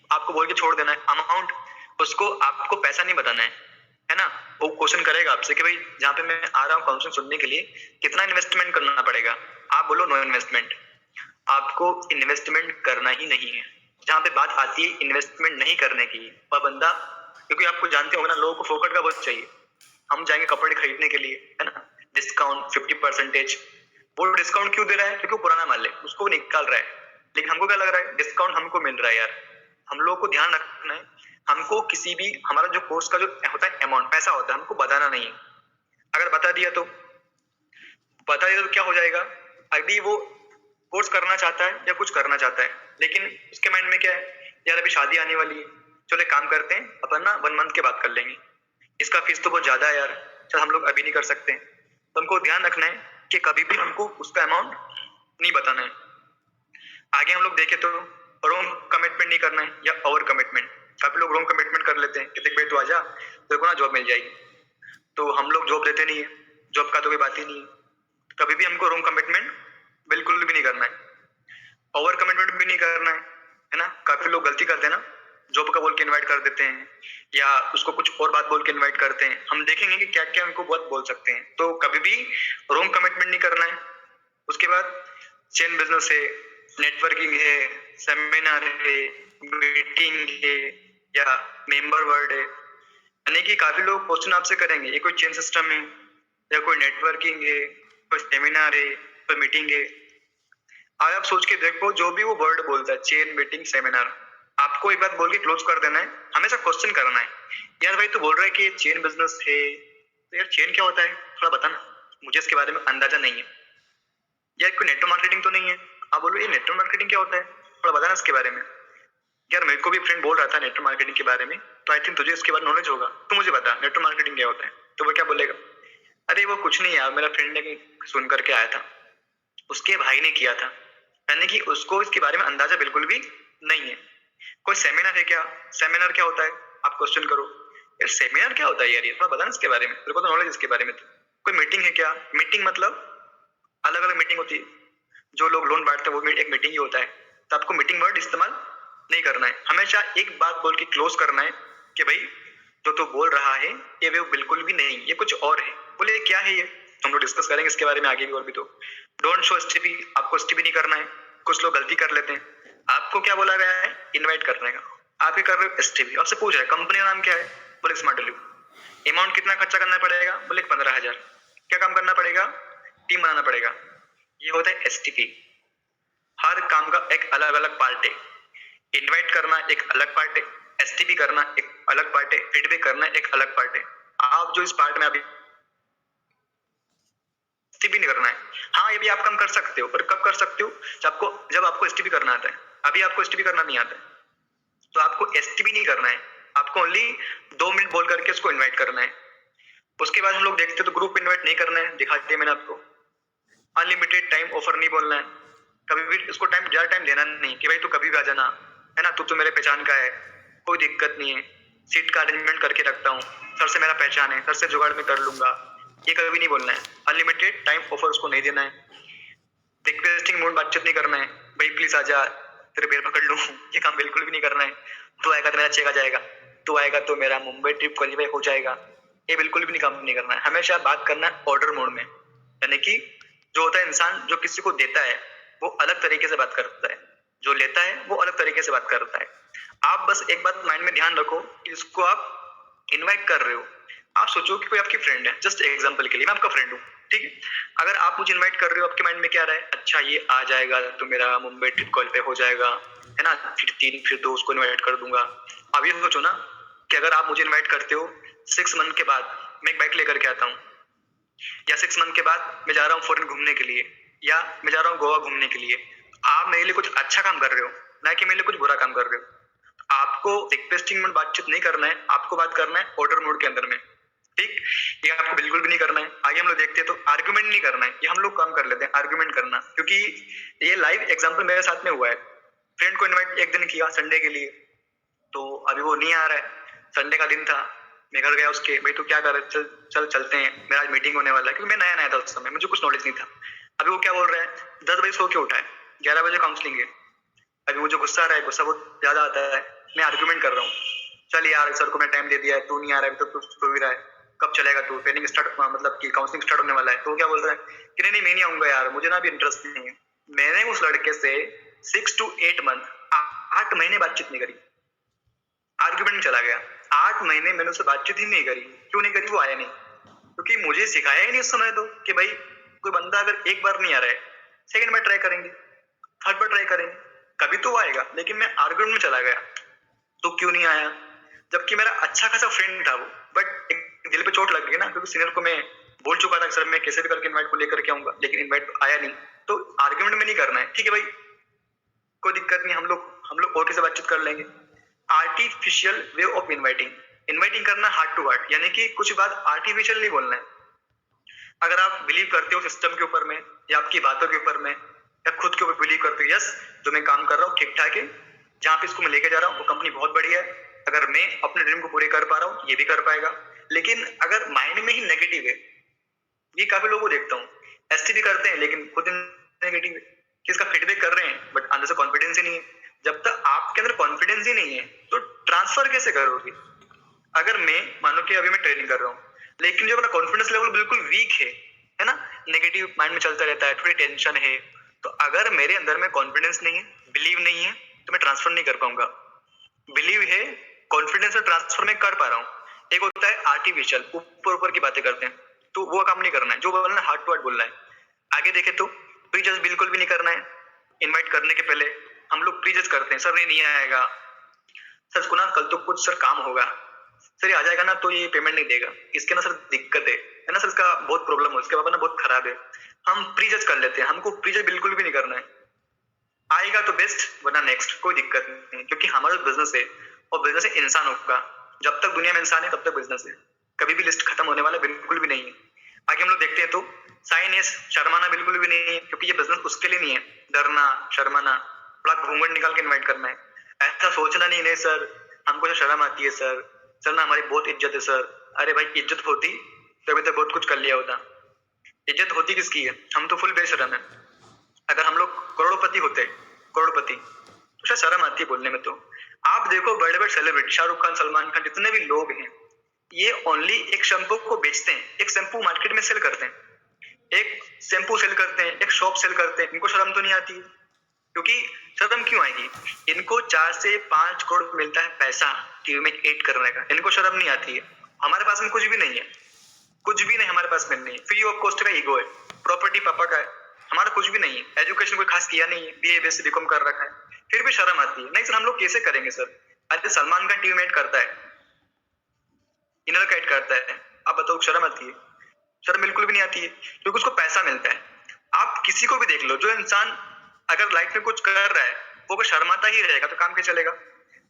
आपको बोल के छोड़ देना है। अमाउंट उसको आपको पैसा नहीं बताना है ना। वो क्वेश्चन करेगा आपसे कि भाई जहाँ पे मैं आ रहा हूँ काउंसलिंग सुनने के लिए कितना इन्वेस्टमेंट करना पड़ेगा, आप बोलो नो इन्वेस्टमेंट। आपको इन्वेस्टमेंट करना ही नहीं है। जहाँ पे बात आती है इन्वेस्टमेंट नहीं करने की, वह बंदा क्योंकि आपको जानते होंगे ना, लोगों को फोकट का बहुत चाहिए। हम जाएंगे कपड़े खरीदने के लिए, है ना, डिस्काउंट 50%। वो डिस्काउंट क्यों दे रहा है? क्योंकि वो पुराना माल है, उसको वो निकाल रहा है। लेकिन हमको क्या लग रहा है, डिस्काउंट हमको मिल रहा है यार। हम लोगों को ध्यान रखना है, हमको किसी भी हमारा जो कोर्स का जो होता है अमाउंट, पैसा होता है, हमको बताना नहीं है। अगर बता दिया तो क्या हो जाएगा, अभी वो कोर्स करना चाहता है या कुछ करना चाहता है, लेकिन उसके माइंड में क्या है, यार अभी शादी आने वाली है, चलो एक काम करते हैं, अपन ना 1 मंथ के बाद कर लेंगे, इसका फीस तो बहुत ज्यादा है यार, चल हम लोग अभी नहीं कर सकते। तो हमको ध्यान रखना है कि कभी भी हमको उसका अमाउंट नहीं बताना है। आगे हम लोग देखें तो रॉन्ग कमिटमेंट नहीं करना है या ओवर कमिटमेंट। काफी लोग रॉन्ग कमिटमेंट कर लेते हैं कि देख भाई तू आजा, तेरे को ना जॉब मिल जाएगी, तो हम लोग जॉब देते नहीं है, जॉब का तो कोई बात ही नहीं है। कभी भी हमको रॉन्ग कमिटमेंट बिल्कुल भी नहीं करना है, ओवर कमिटमेंट भी नहीं करना है ना। काफी लोग गलती करते हैं ना, जॉब का बोल के इनवाइट कर देते हैं या उसको कुछ और बात बोल के इनवाइट करते हैं। हम देखेंगे कि क्या क्या उनको बहुत बोल सकते हैं। तो कभी भी रॉन्ग कमिटमेंट नहीं करना है। उसके बाद चेन बिजनेस है, नेटवर्किंग है, सेमिनार है, मीटिंग है या मेंबर वर्ड है, यानी कि काफी लोग क्वेश्चन आपसे करेंगे, ये कोई चेन सिस्टम है या कोई नेटवर्किंग है, कोई सेमिनार है, कोई मीटिंग है। आज आप सोच के देखो, जो भी वो वर्ड बोलता है, चेन, मीटिंग, सेमिनार, आपको एक बात बोल के क्लोज कर देना है। हमेशा क्वेश्चन करना है, यार भाई तू बोल रहा है कि चेन बिजनेस है, तो यार चेन क्या होता है, थोड़ा बता ना, मुझे इसके बारे में अंदाजा नहीं है। यार कोई नेटवर्क मार्केटिंग तो नहीं है? आप बोलो ये नेटवर्क मार्केटिंग क्या होता है, थोड़ा बता ना इसके बारे में। यार मेरे को भी फ्रेंड बोल रहा था नेटवर्क मार्केटिंग के बारे में, तो आई थिंक तुझे इसके बारे में नॉलेज होगा, तो मुझे बता नेटवर्क मार्केटिंग क्या होता है। तो वो क्या बोलेगा, अरे वो कुछ नहीं यार, मेरा फ्रेंड ने सुन करके आया था, उसके भाई ने किया था, यानी कि उसको इसके बारे में अंदाजा बिल्कुल भी नहीं है। कोई सेमिनार है क्या, सेमिनार क्या होता है, आप क्वेश्चन करो, यार सेमिनार क्या होता है यार, ये थोड़ा बता ना इसके बारे में, तेरे को तो नॉलेज इसके बारे में। तो कोई मीटिंग है क्या, मीटिंग मतलब अलग अलग मीटिंग होती है, जो लोग लोन बांटते हैं वो एक मीटिंग ही होता है। तो आपको मीटिंग वर्ड इस्तेमाल नहीं करना है, हमेशा एक बात बोल के क्लोज करना है कि भाई जो तू बोल रहा है ये वो बिल्कुल भी नहीं, ये कुछ और है। बोले क्या है ये, हम लोग डिस्कस करेंगे इसके बारे में आगे भी और भी। तो डोंट शो एसटीपी, आपको एसटीपी नहीं करना है। कुछ लोग गलती कर लेते हैं, आपको क्या बोला गया है, इनवाइट करने का, आप ही कर रहे हो एसटीपी। आपसे पूछ रहा है कंपनी का नाम क्या है, बोले स्मार्ट वैल्यू, अमाउंट कितना खर्चा करना पड़ेगा, बोले 15,000, क्या काम करना पड़ेगा, टीम बनाना पड़ेगा। ये होता है एसटीपी। हर काम का एक अलग अलग पार्ट है, इनवाइट करना एक अलग पार्ट है, एसटीपी करना एक अलग पार्ट है, फीडबैक करना एक अलग पार्ट है। आप जो इस पार्ट में अभी एसटीपी नहीं करना है, हाँ ये भी आप काम कर सकते हो, पर कब कर सकते हो, जब आपको एसटीपी करना आता है। अभी आपको एसटीपी करना नहीं आता है, तो आपको एसटीपी नहीं करना है, आपको ओनली 2 मिनट बोल करके उसको इन्वाइट करना है। उसके बाद हम लोग देखते तो ग्रुप इन्वाइट नहीं करना है, दिखा दिया मैंने आपको। अनलिमिटेड टाइम ऑफर नहीं बोलना है, कभी भी उसको ज्यादा टाइम देना नहीं कि भाई तू कभी भी आ जाना, है ना, तू तो मेरे पहचान का है, कोई दिक्कत नहीं है, सीट का अरेंजमेंट करके रखता हूँ, सर से मेरा पहचान है, सर से जुगाड़ में कर लूंगा, ये कभी नहीं बोलना है। अनलिमिटेड टाइम ऑफर उसको नहीं देना है। रिक्वेस्टिंग मोड बातचीत नहीं करना है, भाई प्लीज आ जा, तेरे पैर पकड़ लूं, ये काम बिल्कुल भी नहीं करना है। तू आएगा तो मेरा चेक आ जाएगा, तू आएगा तो मेरा मुंबई ट्रिप क्वालिफाई हो जाएगा, ये बिल्कुल भी नहीं काम नहीं करना है। हमेशा बात करना है ऑर्डर मोड में, यानी कि जो होता है इंसान जो किसी को देता है वो अलग तरीके से बात करता है, जो लेता है वो अलग तरीके से बात करता है। आप बस एक बात माइंड में ध्यान रखो कि इसको आप इनवाइट कर रहे हो, आप सोचो कि कोई आपकी फ्रेंड है, जस्ट एग्जांपल के लिए मैं आपका फ्रेंड हूँ, ठीक है। अगर आप मुझे इनवाइट कर रहे हो, आपके माइंड में क्या रहा है, अच्छा ये आ जाएगा तो मेरा मुंबई ट्रिप क्वालिफाई हो जाएगा, है ना, फिर 2 उसको इनवाइट कर दूंगा। अब ये सोचो ना कि अगर आप मुझे इनवाइट करते हो, 6 मंथ के बाद मैं एक बाइक लेकर के आता हूँ, या 6 मंथ के बाद मैं जा रहा हूँ फॉरेन घूमने के लिए, या मैं जा रहा हूँ गोवा घूमने के लिए, आप मेरे लिए कुछ अच्छा काम कर रहे हो, ना कि मेरे लिए कुछ बुरा काम कर रहे हो। आपको रिक्वेस्टिंग में बातचीत नहीं करना है, आपको बात करना है ऑर्डर मोड के अंदर में, ठीक। ये आपको बिल्कुल भी नहीं करना है। आगे हम लोग देखते हैं तो आर्गुमेंट नहीं करना है, ये हम लोग काम कर लेते हैं आर्गुमेंट करना, क्योंकि ये लाइव एग्जांपल मेरे साथ में हुआ है। फ्रेंड को इनवाइट एक दिन किया संडे के लिए, तो अभी वो नहीं आ रहा है, संडे का दिन था, मैं घर गया उसके, भाई तू क्या कर रहा है, चल चलते हैं, मेरा आज मीटिंग होने वाला है, क्योंकि मैं नया नया था उस समय, मुझे कुछ नॉलेज नहीं था। अभी वो क्या बोल रहा है, 10 बजे सो के उठा है, 11 बजे काउंसलिंग है। अभी मुझे गुस्सा आ रहा है, गुस्सा बहुत ज्यादा आता है, मैं आर्गुमेंट कर रहा हूँ, चल यार सर को मैं टाइम दे दिया है, तू नहीं आ रहा है, तो तू सो भी रहा है, कब चलेगा तू, ट्रेनिंग स्टार्ट मतलब कि काउंसलिंग स्टार्ट होने वाला है। तो क्या बोल रहा है कि नहीं मैं नहीं आऊंगा यार, मुझे ना भी इंटरेस्ट नहीं है। मैंने उस लड़के से 6 to 8 मंथ 8 महीने बातचीत नहीं करी, आर्ग्यूमेंट में चला गया। 8 महीने मैंने उससे बातचीत ही नहीं करी। क्यों नहीं करी? वो आया नहीं, क्योंकि मुझे सिखाया ही नहीं उस समय तो कि भाई कोई बंदा अगर एक बार नहीं आ रहा है, सेकंड बार ट्राई करेंगे, थर्ड बार ट्राई करेंगे, कभी तो वो आएगा। लेकिन मैं आर्ग्यूमेंट में चला गया, तो क्यों नहीं आया? जबकि मेरा अच्छा खासा फ्रेंड था वो, बट एक दिल पे चोट लग गई ना, क्योंकि सीनियर को मैं बोल चुका था कि सर मैं कैसे भी करके इनवाइट को लेकर के आऊंगा, लेकिन इनवाइट आया नहीं। तो आर्ग्यूमेंट में नहीं करना है, ठीक है भाई, कोई दिक्कत नहीं, हम लोग और किसी बातचीत कर लेंगे। आर्टिफिशियल वे ऑफ इनवाइटिंग करना हार्ट टू हार्ट, यानी कि कुछ बात आर्टिफिशियल नहीं बोलना है। अगर आप बिलीव करते हो सिस्टम के ऊपर में या आपकी बातों के ऊपर में या खुद के ऊपर बिलीव करते हो, यस जो मैं काम कर रहा हूँ ठीक ठाक है, जहाँ पे इसको मैं लेके जा रहा हूँ वो कंपनी बहुत बढ़िया है, अगर मैं अपने ड्रीम को पूरे कर पा रहा हूँ ये भी कर पाएगा। लेकिन अगर माइंड में ही नेगेटिव है, ये काफी लोगों को देखता हूँ, एसटी भी करते हैं लेकिन खुद नेगेटिव है कि इसका फीडबैक कर रहे हैं बट अंदर से कॉन्फिडेंस ही नहीं है। जब तक आपके अंदर कॉन्फिडेंस ही नहीं है तो ट्रांसफर कैसे करोगे? अगर मैं मानो कि अभी मैं ट्रेनिंग कर रहा हूँ, लेकिन जो अपना कॉन्फिडेंस लेवल बिल्कुल वीक है ना, नेगेटिव माइंड में चलता रहता है, थोड़ी टेंशन है, तो अगर मेरे अंदर में कॉन्फिडेंस नहीं है, बिलीव नहीं है, तो मैं ट्रांसफर नहीं कर पाऊंगा। बिलीव है, कॉन्फिडेंस और ट्रांसफर में कर पा रहा हूँ। एक होता है आर्टिफिशियल, ऊपर ऊपर की बातें करते हैं, तो वो काम नहीं करना है। जो बोलना है हार्ट टू हार्ट बोलना है। आगे देखे तो प्रीजज बिल्कुल भी नहीं करना है। इनवाइट करने के पहले हम लोग प्रीजज करते हैं, सर नहीं आएगा, सर इसको ना कल तो कुछ सर काम होगा, सर ये आ जाएगा ना तो ये पेमेंट नहीं देगा, इसके ना सर दिक्कत है ना सर, इसका बहुत प्रॉब्लम है, इसके पापा ना बहुत खराब है। हम प्रीजज कर लेते हैं, हमको प्रीजज बिल्कुल भी नहीं करना है। आएगा तो बेस्ट, वरना नेक्स्ट, कोई दिक्कत नहीं, क्योंकि हमारा बिजनेस है और बिजनेस है इंसानों का। जब तक दुनिया में इंसान है तब तक बिजनेस है, कभी भी लिस्ट खत्म होने वाला बिल्कुल भी नहीं है। आगे हम लोग देखते हैं तो साइनेस, शर्माना बिल्कुल भी नहीं है, क्योंकि ये बिजनेस उसके लिए नहीं है। डरना, शर्माना, थोड़ा घूंघट निकाल के इन्वाइट करना है। ऐसा सोचना नहीं सर हमको तो शर्म आती है सर ना हमारी बहुत इज्जत है सर। अरे भाई इज्जत होती तो अभी तक बहुत कुछ कर लिया होता। इज्जत होती किसकी है? हम तो फुल बेशरम है। अगर हम लोग करोड़पति होते, करोड़पति, तो शायद शर्म आती है बोलने में। तो आप देखो बड़े बड़े सेलिब्रिटी, शाहरुख खान, सलमान खान, जितने भी लोग हैं, ये ओनली एक शैम्पू को बेचते हैं, एक शैम्पू मार्केट में सेल करते हैं, एक शैम्पू सेल करते हैं, एक शॉप सेल करते हैं। इनको शर्म तो नहीं आती है, क्योंकि शर्म क्यों आएगी? इनको 4 से 5 करोड़ मिलता है पैसा टीवी में एड करने का, इनको शर्म नहीं आती है। हमारे पास में कुछ भी नहीं है, कुछ भी नहीं हमारे पास में नहीं है। फ्री ऑफ कॉस्ट का ईगो है, प्रॉपर्टी पापा का है, हमारा कुछ भी नहीं है। एजुकेशन कोई खास किया नहीं है, बीए बीएससी बीकॉम कर रखा है, फिर भी शर्म आती है। नहीं सर हम लोग कैसे करेंगे सर? अरे सलमान खान टीवी में एड करता है, इनर का एड करता है, आप बताओ शर्म आती है? शर्म बिल्कुल भी नहीं आती है, क्योंकि उसको पैसा मिलता है। आप किसी को भी देख लो, जो इंसान अगर लाइफ में कुछ कर रहा है वो अगर शर्माता ही रहेगा तो काम कैसे चलेगा?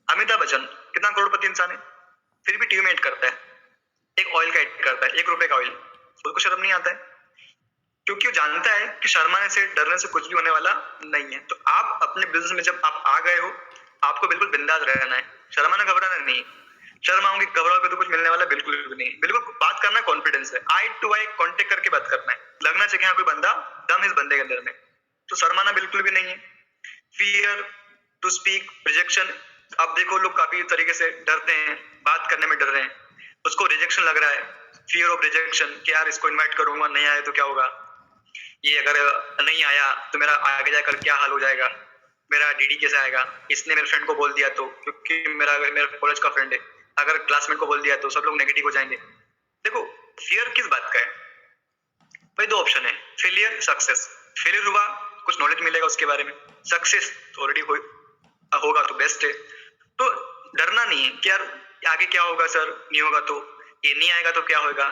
अमिताभ बच्चन कितना करोड़पति इंसान है, फिर भी टीवी में एड करता है, एक ऑयल का एड करता है, 1 रुपए का ऑयल, उसको शर्म नहीं आता है, क्योंकि वो जानता है कि शर्माने से, डरने से कुछ भी होने वाला नहीं है। तो आप अपने बिजनेस में जब आप आ गए हो, आपको बिल्कुल बिंदास रहना है, शर्माना घबराना नहीं। शर्माओगे घबराओगे तो कुछ मिलने वाला बिल्कुल भी नहीं। बिल्कुल बात करना कॉन्फिडेंस है, आई टू आई कांटेक्ट करके बात करना है, लगना चाहिए हाँ कोई बंदा दम इस बंदे के अंदर में, तो शर्माना बिल्कुल भी नहीं है। फियर टू स्पीक, रिजेक्शन, आप देखो लोग काफी तरीके से डरते हैं, बात करने में डर रहे हैं, उसको रिजेक्शन लग रहा है, फियर ऑफ रिजेक्शन कि यार इसको इनवाइट करूंगा, नहीं आया तो क्या होगा, ये अगर नहीं आया तो मेरा आगे जाकर क्या हाल हो जाएगा, मेरा डीडी कैसे आएगा, इसने मेरे फ्रेंड को बोल दिया तो, क्योंकि मेरा कॉलेज का फ्रेंड है, अगर क्लासमेट को बोल दिया तो सब लोग नेगेटिव हो जाएंगे। देखो फियर किस बात का है भाई? 2 ऑप्शन है, फेलियर, सक्सेस। फेलियर हुआ कुछ नॉलेज मिलेगा उसके बारे में, सक्सेस ऑलरेडी होगा तो बेस्ट है। तो डरना नहीं है कि यार आगे क्या होगा सर, नहीं होगा तो, ये नहीं आएगा तो क्या होगा,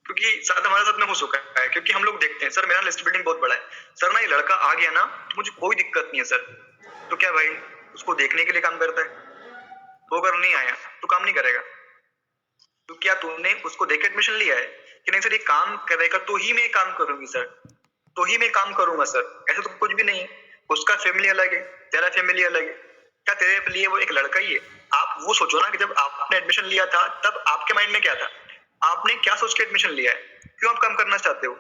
क्योंकि साथ हमारे साथ में हो चुका है। क्योंकि हम लोग देखते हैं सर मेरा लिस्ट बिल्डिंग बहुत बड़ा है, सर ना ये लड़का आ गया ना तो मुझे कोई दिक्कत नहीं है सर, तो क्या भाई उसको देखने के लिए काम करता है, वो अगर नहीं आया तो काम नहीं करेगा। तो क्या तूने उसको देख के एडमिशन लिया है कि नहीं सर ये काम करेगा तो ही मैं काम करूंगी सर, तो ही मैं काम करूंगा सर? ऐसा तो कुछ भी नहीं है। उसका फैमिली अलग है, तेरा फैमिली अलग है, क्या तेरे लिए वो एक लड़का ही है? आप वो सोचो ना कि जब आपने एडमिशन लिया था तब आपके माइंड में क्या था, आपने क्या सोच के एडमिशन लिया है, क्यों आप काम करना चाहते हो?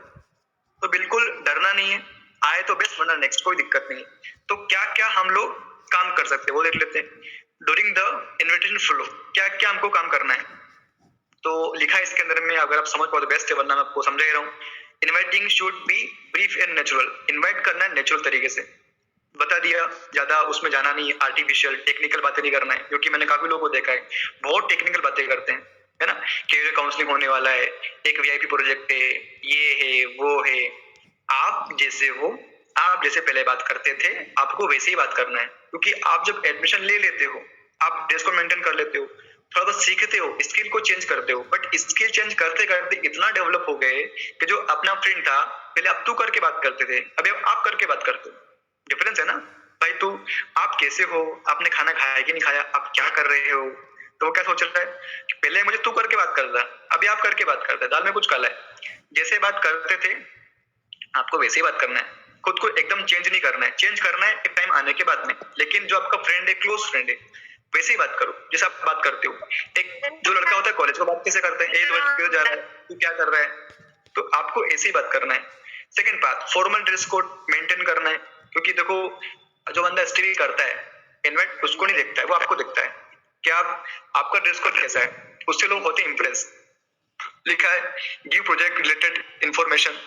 तो बिल्कुल डरना नहीं है, आए तो बेस्ट वरना नेक्स्ट, कोई दिक्कत नहीं। तो क्या क्या हम लोग काम कर सकते हैं वो देख लेते हैं। ड्यूरिंग द इन्विटेशन फ्लो क्या क्या हमको काम करना है, तो लिखा है इसके अंदर में, अगर आप समझ पाओ तो बेस्ट है, वरना मैं आपको समझा ही रहा हूँ। Inviting should be brief and natural, invite करना है नेचुरल तरीके से, बता दिया, ज्यादा उसमें जाना नहीं, आर्टिफिशियल टेक्निकल बातें नहीं करना है, क्योंकि मैंने काफी लोगों को देखा है बहुत टेक्निकल बातें करते हैं, है ना। कैरियर काउंसलिंग होने वाला है, एक वीआईपी प्रोजेक्ट है, ये है वो है। आप जैसे हो, आप जैसे पहले बात करते थे, आपको वैसे ही बात करना है, क्योंकि आप जब एडमिशन ले लेते हो, आप ड्रेस को मेंटेन कर लेते हो, थोड़ा बहुत सीखते हो, स्किल को चेंज करते हो, बट स्किल चेंज करते करते इतना डेवलप हो गए कि जो अपना फ्रेंड था पहले आप तू करके बात करते थे, अभी आप करके बात करते हो। डिफरेंस है ना भाई। तू, आप कैसे हो, आपने खाना खाया कि नहीं खाया, आप क्या कर रहे हो, तो वो क्या सोच रहा है कि पहले मुझे तू करके बात कर रहा है, अभी आप करके बात करते हैं, दाल में कुछ काला है। जैसे बात करते थे आपको वैसे ही बात करना है, खुद को एकदम चेंज नहीं करना है, चेंज करना है एक टाइम आने के बाद में, लेकिन जो आपका फ्रेंड है, क्लोज फ्रेंड है, वैसे ही बात करो जैसे आप बात करते हो। एक जो लड़का होता है कॉलेज को बात कैसे करते हैं, क्यों जा रहा है, तू क्या कर रहा है, तो आपको ऐसे ही बात करना है। सेकंड बात, फॉर्मल ड्रेस कोड मेंटेन करना है, क्योंकि देखो जो बंदा स्टडी करता है, इनवाइट उसको नहीं देखता है, वो आपको देखता है कि आप, आपका ड्रेस कोड कैसा है, उससे लोग होते हैं इंप्रेस। लिखा है गिव प्रोजेक्ट रिलेटेड इंफॉर्मेशन,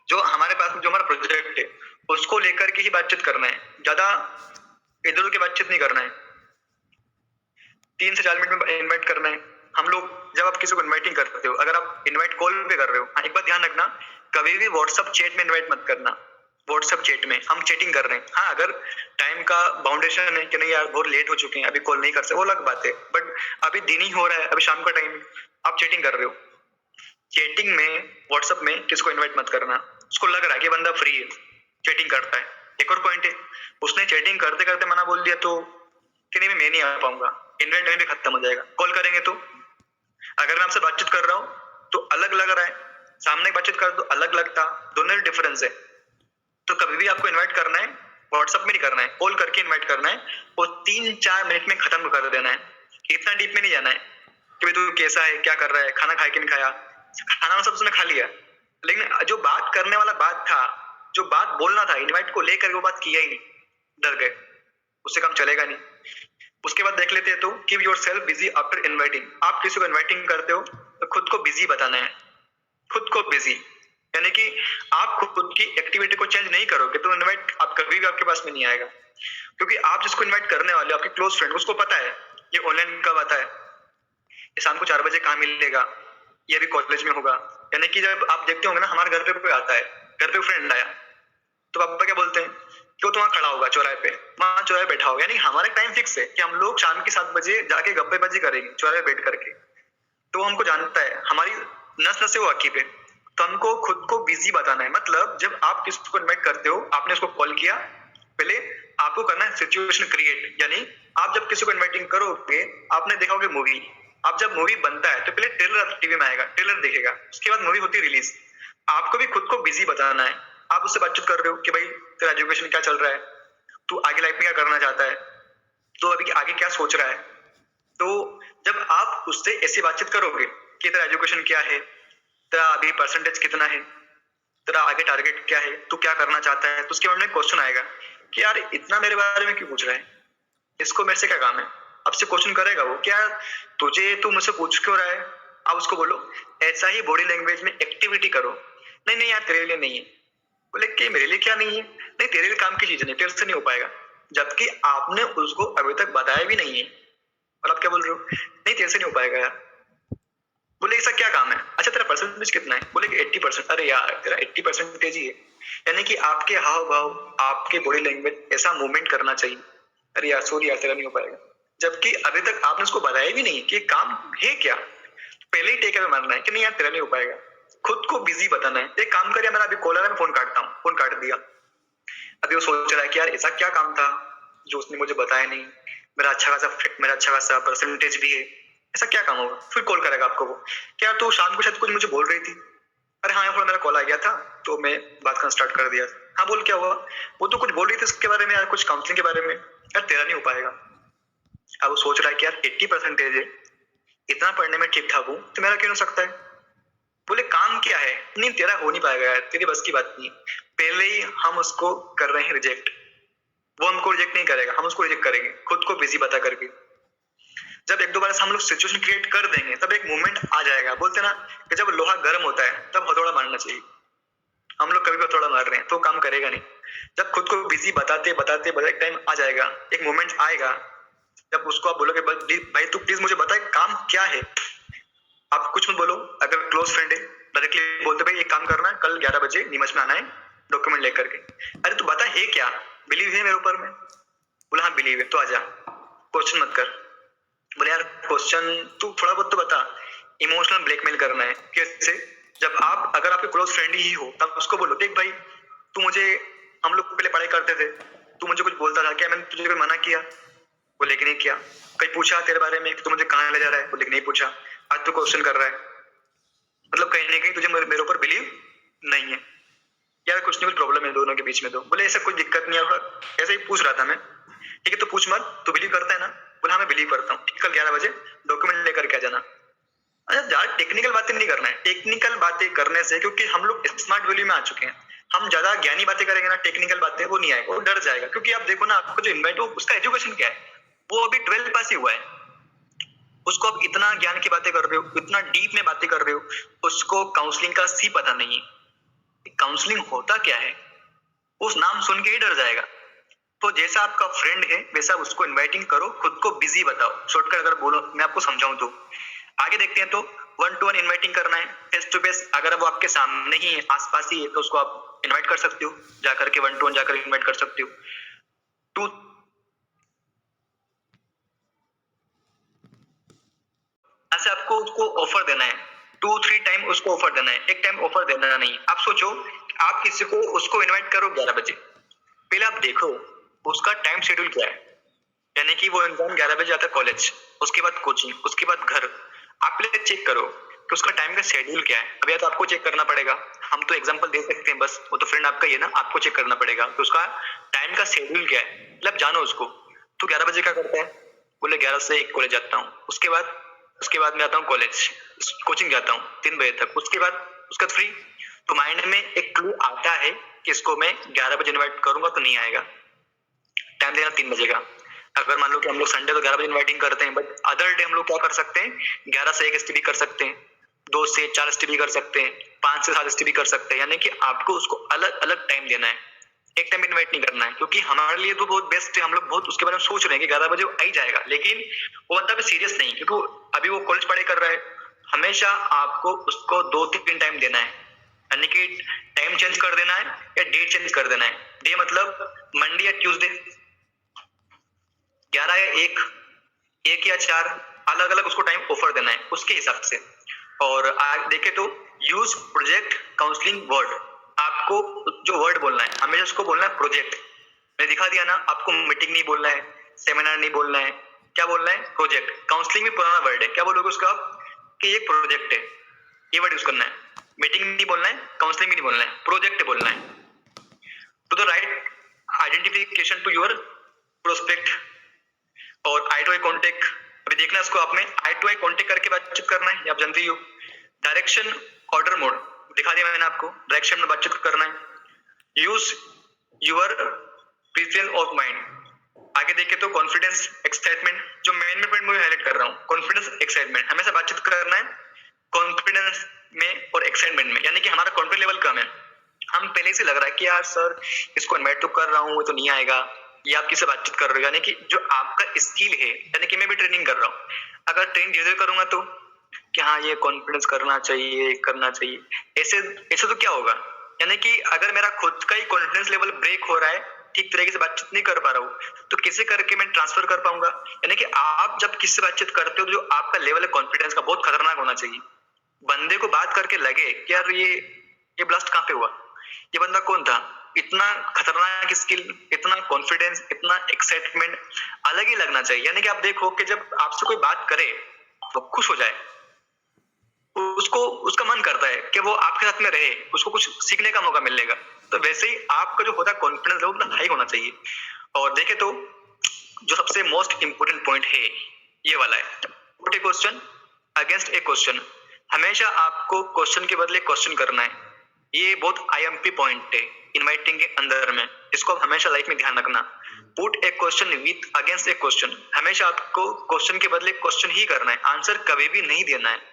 जो हमारे पास जो हमारा प्रोजेक्ट है उसको लेकर के ही बातचीत करना है, ज्यादा इधर उधर की बातचीत नहीं करना है। 3 से 4 मिनट में इनवाइट करना है। हम लोग जब आप किसी को इनवाइटिंग करते हो, अगर आप इनवाइट कॉल पे कर रहे हो, हाँ एक बात ध्यान रखना, कभी भी व्हाट्सएप चैट में इनवाइट मत करना। व्हाट्सएप चैट में हम चैटिंग कर रहे हैं, हाँ अगर टाइम का बाउंडेशन है कि नहीं यार बहुत लेट हो चुके हैं, अभी कॉल नहीं कर सकते, वो अलग बात है, बट अभी दिन ही हो रहा है, अभी शाम का टाइम, आप चैटिंग कर रहे हो, चैटिंग में व्हाट्सएप में किसको इनवाइट मत करना। उसको लग रहा है कि बंदा फ्री है, चैटिंग करता है। एक और पॉइंट है, उसने चैटिंग करते करते मना बोल दिया तो कि नहीं मैं नहीं आ पाऊंगा, इनवाइट टाइम भी खत्म हो जाएगा। कॉल करेंगे तो, अगर मैं आपसे बातचीत कर रहा हूँ तो अलग लग रहा है, सामने बातचीत कर तो अलग लगता, दोनों में डिफरेंस है। तो कभी भी आपको इनवाइट करना है व्हाट्सएप में नहीं करना है, कॉल करके इनवाइट करना है, और 3-4 मिनट में खत्म कर देना है, इतना डीप में नहीं जाना है कि भाई तू कैसा है, क्या कर रहा है, खाना खाया कि नहीं खाया, खाना सब उसने खा लिया, लेकिन जो बात करने वाला बात था, जो बात बोलना था इनवाइट को लेकर, वो बात किया ही नहीं, डर गए, उससे काम चलेगा नहीं। उसके बाद देख लेते हैं, तो keep yourself busy after inviting. आप किसी को इनवाइटिंग करते हो तो खुद को बिजी बताना है, खुद को बिजी, यानी कि आप खुद की एक्टिविटी को चेंज नहीं करोगे तो इनवाइट आप कभी भी आपके पास में नहीं आएगा, क्योंकि आप जिसको इनवाइट करने वाले हो, आपके क्लोज फ्रेंड, उसको पता है ये ऑनलाइन कब आता है, ये शाम को 4 बजे कहाँ मिलेगा, ये भी कॉलेज में होगा। यानी कि जब आप देखते होंगे ना, हमारे घर पे कोई आता है, घर पे फ्रेंड आया, तो पापा क्या बोलते हैं कि वो तो वहाँ खड़ा होगा चौराहे पे, वहाँ चौराहे बैठा होगा, यानी हमारा टाइम फिक्स है कि हम लोग शाम के 7 बजे जाके गप्पेबाजी करेंगे चौराहे बैठ करके। तो वो हमको जानता है, हमारी नस नस से वो वाकिफ है, तो हमको खुद को बिजी बताना है। मतलब जब आप किसी को इन्वाइट करते हो, आपने उसको कॉल किया, पहले आपको करना है सिचुएशन क्रिएट, यानी आप जब किसी को इन्वाइटिंग करोगे, आपने देखा होगा मूवी, आप जब मूवी बनता है तो पहले ट्रेलर टीवी में आएगा, ट्रेलर देखेगा, उसके बाद मूवी होती है रिलीज। आपको भी खुद को बिजी बताना है, आप उससे बातचीत कर रहे हो कि भाई तेरा एजुकेशन क्या चल रहा है, तू आगे लाइफ में क्या करना चाहता है, तो अभी आगे क्या सोच रहा है। तो जब आप उससे ऐसी बातचीत करोगे कि तेरा एजुकेशन क्या है, तेरा अभी परसेंटेज कितना है, तेरा आगे टारगेट क्या है, तू क्या करना चाहता है, तो उसके बाद में क्वेश्चन आएगा कि यार इतना मेरे बारे में क्यों पूछ रहा है, इसको मेरे से क्या काम है। आपसे क्वेश्चन करेगा वो, क्या तुझे, तू मुझसे पूछ क्यों रहा है। आप उसको बोलो ऐसा ही बॉडी लैंग्वेज में एक्टिविटी करो, नहीं नहीं यार तेरे लिए नहीं है। बोले कि मेरे लिए क्या नहीं है, नहीं तेरे लिए काम की चीज नहीं, तेरे से नहीं हो पाएगा, जबकि आपने उसको अभी तक बताया भी नहीं है, और आप क्या बोल रहे हो, नहीं तेरे से नहीं हो पाएगा यार। बोले ऐसा क्या काम है, अच्छा तेरा परसेंटेज कितना है, बोले कि 80%। अरे यार तेरा 80% ही है, यानी कि आपके हाव भाव, आपके बॉडी लैंग्वेज ऐसा मूवमेंट करना चाहिए, अरे यार सॉरी यार तेरा नहीं हो पाएगा, जबकि अभी तक आपने उसको बताया भी नहीं कि काम है क्या। पहले ही टेक अवे मारना है कि नहीं यार तेरा नहीं हो पाएगा, खुद को बिजी बताना है। एक काम करिए, मेरा अभी कॉल आ रहा है, मैं फोन काटता हूँ, फोन काट दिया, अभी वो सोच रहा है कि यार ऐसा क्या काम था जो उसने मुझे बताया नहीं, मेरा अच्छा खासा परसेंटेज भी है, ऐसा क्या काम होगा। फिर कॉल करेगा आपको वो, क्या तो शाम को शायद कुछ मुझे बोल रही थी, अरे हाँ यार मेरा कॉल आ गया था तो मैं बात करना स्टार्ट कर दिया। हाँ बोल क्या हुआ, वो तो कुछ बोल रही थी उसके बारे में यार, कुछ काउंसलिंग के बारे में, यार तेरा नहीं हो पाएगा। अब वो सोच रहा है कि यार 80% है, इतना पढ़ने में ठीक ठाक हूँ, तो मेरा क्यों हो सकता है। बोले काम क्या है, नहीं तेरा हो नहीं पाएगा यार, तेरी बस की बात नहीं। पहले ही हम उसको कर रहे हैं रिजेक्ट, वो हमको रिजेक्ट नहीं करेगा, हम उसको रिजेक्ट करेंगे खुद को बिजी बता करके। जब 1-2 बार हम लोग सिचुएशन क्रिएट कर देंगे, तब एक मूवमेंट आ जाएगा। बोलते ना कि जब लोहा गर्म होता है तब हथौड़ा मारना चाहिए, हम लोग कभी कभी थोड़ा मार रहे हैं तो काम करेगा नहीं। जब खुद को बिजी बताते बताते एक टाइम आ जाएगा, एक मोमेंट आएगा जब उसको आप बोलोगे भाई तू प्लीज मुझे बता काम क्या है। आप कुछ मत बोलो, अगर क्लोज फ्रेंड है डायरेक्टली बोलते भाई एक काम करना है, कल 11 बजे नीमच में आना है डॉक्यूमेंट लेकर के। अरे तू बता है क्या, बिलीव है मेरे ऊपर में? बोला हाँ बिलीव है, तो आजा, क्वेश्चन मत कर। बोले यार क्वेश्चन तू थोड़ा बहुत तो बता। इमोशनल ब्लैकमेल करना है कैसे? जब आप अगर आपके क्लोज फ्रेंड ही हो तब उसको बोलो देख भाई तू मुझे, हम लोग पहले पढ़ाई करते थे, तू मुझे कुछ बोलता था क्या मैंने तुझे कोई मना किया? बोले कि नहीं किया। कहीं पूछा तेरे बारे में कि तू मुझे कहाँ ले जा रहा है? बोले कि नहीं पूछा। आज तू क्वेश्चन कर रहा है, मतलब कहीं ना कहीं तुझे मेरे ऊपर बिलीव नहीं है यार, कुछ नहीं कुछ प्रॉब्लम है दोनों के बीच में। तो बोले ऐसा कोई दिक्कत नहीं है, ऐसे ही पूछ रहा था मैं। ठीक है तो पूछ मत, तू बिलीव करता है ना? बोला हाँ मैं बिलीव करता हूँ, कल 11 बजे डॉक्यूमेंट लेकर के आ जाना। अच्छा ज्यादा टेक्निकल बातें नहीं करना है, टेक्निकल बातें करने से क्योंकि हम लोग स्मार्ट वैल्यू में आ चुके हैं, हम ज्यादा ज्ञानी बातें करेंगे ना, टेक्निकल बातें वो नहीं आएगा, वो डर जाएगा। क्योंकि आप देखो ना आपको जो इन्वाइट हो उसका एजुकेशन क्या है, वो अभी 12 पास ही हुआ है, उसको आप इतना ज्ञान की बातें कर रहे हो, इतना डीप में बातें कर रहे हो, उसको काउंसलिंग का सी पता नहीं है, काउंसलिंग होता क्या है, उस नाम सुन के ही डर जाएगा। तो जैसा आपका फ्रेंड है वैसा उसको इनवाइटिंग करो, खुद को बिजी बताओ। शॉर्टकट अगर बोलो मैं आपको समझाऊं तो आगे देखते हैं। तो 1 to 1 इनवाइटिंग करना है, फेस टू फेस। अगर वो आपके सामने ही है, आसपास ही है, तो उसको आप इनवाइट कर सकते हो, जाकर के 1 to 1 जाकर इनवाइट कर सकते हो। टू ऐसे आपको उसको ऑफर देना है, 2-3 टाइम उसको ऑफर देना है, एक टाइम ऑफर देना नहीं। आप सोचो आप किसी को उसको इनवाइट करो 11 बजे, पहले आप देखो उसका टाइम शेड्यूल क्या है, यानी कि वो इंसान 11 बजे आता है कॉलेज, उसके बाद कोचिंग, उसके बाद घर। आप पहले चेक करो कि उसका टाइम का शेड्यूल क्या है। अभी तो आपको चेक करना पड़ेगा, हम तो एग्जांपल दे सकते हैं बस, वो तो फ्रेंड आपका ही है ना, आपको चेक करना पड़ेगा कि उसका टाइम का शेड्यूल क्या है। मतलब जानो उसको, तो 11 बजे क्या करता है? बोले 11 से 1 कॉलेज जाता हूँ, उसके बाद मैं आता हूँ कॉलेज, कोचिंग जाता हूँ 3 बजे तक, उसके बाद उसका फ्री। तो माइंड में एक क्लू आता है कि इसको मैं 11 बजे इन्वाइट करूंगा तो नहीं आएगा, टाइम देना 3 बजे का। अगर मान लो कि हम लोग संडे तो 11 बजे इन्वाइटिंग करते हैं, बट अदर डे हम लोग क्या कर सकते हैं, 11 से 1 एसटीडी कर सकते हैं, 2 से 4 एसटीडी कर सकते हैं, 5 से 7 एसटीडी कर सकते हैं। यानी कि आपको उसको अलग अलग टाइम देना है, एक टाइम इन्वाइट नहीं करना है। क्योंकि हमारे लिए तो बहुत बेस्ट है, हम लोग बहुत उसके बारे में सोच रहे हैं कि 11 बजे वो आ ही जाएगा, लेकिन वो बंदा भी सीरियस नहीं, क्योंकि अभी वो कॉलेज पढ़ाई कर रहा है। हमेशा आपको उसको 2-3 टाइम देना है, यानी कि टाइम चेंज कर देना है या डेट चेंज कर देना है। डे मतलब मंडे या ट्यूसडे, 11 या 1 या 4, अलग अलग उसको टाइम ऑफर देना है उसके हिसाब से। और देखे तो यूज प्रोजेक्ट काउंसलिंग वर्ड, आपको जो वर्ड बोलना है हमेशा उसको बोलना है प्रोजेक्ट। मैंने दिखा दिया ना आपको, मीटिंग नहीं बोलना है, सेमिनार नहीं बोलना है, क्या बोलना है? प्रोजेक्ट। काउंसलिंग भी पुराना वर्ड है, क्या बोलोगे उसका आप? कि ये प्रोजेक्ट है, ये वर्ड यूज करना है। मीटिंग नहीं बोलना है, काउंसलिंग भी नहीं बोलना है, प्रोजेक्ट बोलना है। To the right identification to your prospect और आई टू आई कॉन्टेक्ट। अभी देखना इसको आप में आई टू आई कॉन्टेक्ट करके बातचीत करना है, आप जानते ही हो। डायरेक्शन ऑर्डर मोड दिखा दिया मैंने आपको, डायरेक्शन में बातचीत करना है। Use your presence of mind. आगे देखे तो कॉन्फिडेंस एक्साइटमेंट, जो मेन पॉइंट मैं हाईलाइट कर रहा हूँ, कॉन्फिडेंस एक्साइटमेंट। हमेशा बातचीत करना है कॉन्फिडेंस में और एक्साइटमेंट में, यानी कि हमारा कॉन्फिडेंस लेवल कम है, हम पहले से लग रहा है कि यार सर इसको इनवाइट तो कर रहा हूँ वो तो नहीं आएगा, या आप किससे बातचीत कर रहे हो। यानी कि जो आपका स्किल है, यानी कि मैं भी ट्रेनिंग कर रहा हूँ, अगर ट्रेनिंग धीरे धीरे करूंगा तो कि हाँ ये कॉन्फिडेंस करना चाहिए, करना चाहिए, ऐसे ऐसे तो क्या होगा। यानी कि अगर मेरा खुद का ही कॉन्फिडेंस लेवल ब्रेक हो रहा है, ठीक तरीके से बातचीत नहीं कर पा रहा हूँ, तो कैसे करके मैं ट्रांसफर कर पाऊंगा। यानी कि आप जब किससे बातचीत करते हो तो जो आपका लेवल है कॉन्फिडेंस का बहुत खतरनाक होना चाहिए। बंदे को बात करके लगे कि यार ये ब्लास्ट कहाँ पे हुआ, ये बंदा कौन था, इतना खतरनाक स्किल, इतना कॉन्फिडेंस, इतना एक्साइटमेंट अलग ही लगना चाहिए। यानी कि आप देखो कि जब आपसे कोई बात करे वो खुश हो जाए, उसको उसका मन करता है कि वो आपके साथ में रहे, उसको कुछ सीखने का मौका मिलेगा। तो वैसे ही आपका जो होता है कॉन्फिडेंस लेवल हाई होना चाहिए। और देखे तो जो सबसे मोस्ट इंपोर्टेंट पॉइंट है ये वाला है, पुट ए क्वेश्चन अगेंस्ट ए क्वेश्चन। हमेशा आपको क्वेश्चन के बदले क्वेश्चन करना है, ये बहुत आईएमपी पॉइंट है इनवाइटिंग के अंदर में, इसको आप हमेशा लाइफ में ध्यान रखना। Put A question with against A question, हमेशा आपको क्वेश्चन के बदले क्वेश्चन ही करना है, आंसर कभी भी नहीं देना है।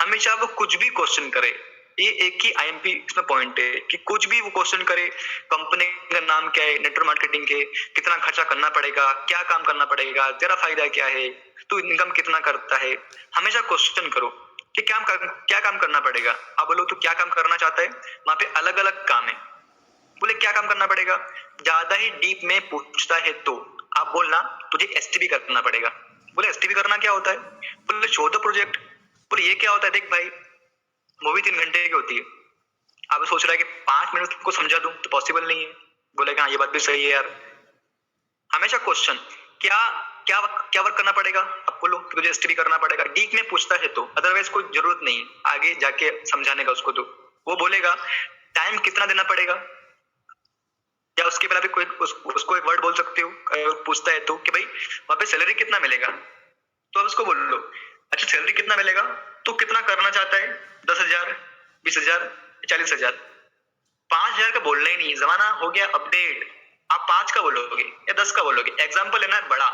हमेशा वो कुछ भी क्वेश्चन करे, ये एक ही आईएमपी इसमें पॉइंट है कि कुछ भी वो क्वेश्चन करे, कंपनी का नाम क्या है, नेटवर्क मार्केटिंग के, कितना खर्चा करना पड़ेगा, क्या काम करना पड़ेगा, तेरा फायदा क्या है, तू इनकम कितना करता है, हमेशा क्वेश्चन करो कि क्या काम करना पड़ेगा। आप बोलो तो क्या काम करना चाहता है, वहां पे अलग अलग काम है। बोले क्या काम करना पड़ेगा, ज्यादा ही डीप में पूछता है तो आप बोलना तुझे एसटीबी करना पड़ेगा। बोले एसटीबी करना क्या होता है, बोले शो द प्रोजेक्ट। बोले ये क्या होता है, देख भाई मूवी 3 घंटे की होती है, आप सोच रहा है कि 5 मिनट को समझा दूं तो पॉसिबल नहीं है। बोले हाँ ये बात भी सही है यार। हमेशा क्वेश्चन क्या क्या क्या वर्क करना पड़ेगा, आप बोलो कि तुझे एसटीबी करना पड़ेगा, डीप में पूछता है तो, अदरवाइज कोई जरूरत नहीं आगे जाके समझाने का उसको। तो वो बोलेगा टाइम कितना देना पड़ेगा, या उसके पहले कोई उसको एक वर्ड बोल सकते हो, पूछता है तो कि भाई वहां पे सैलरी कितना मिलेगा, तो अब उसको बोल लो अच्छा सैलरी कितना मिलेगा, तो कितना करना चाहता है, 10,000, 20,000, 40,000। 5,000 का बोलना ही नहीं, जमाना हो गया अपडेट। आप 5 का बोलोगे या 10 का बोलोगे, एग्जाम्पल लेना है बड़ा।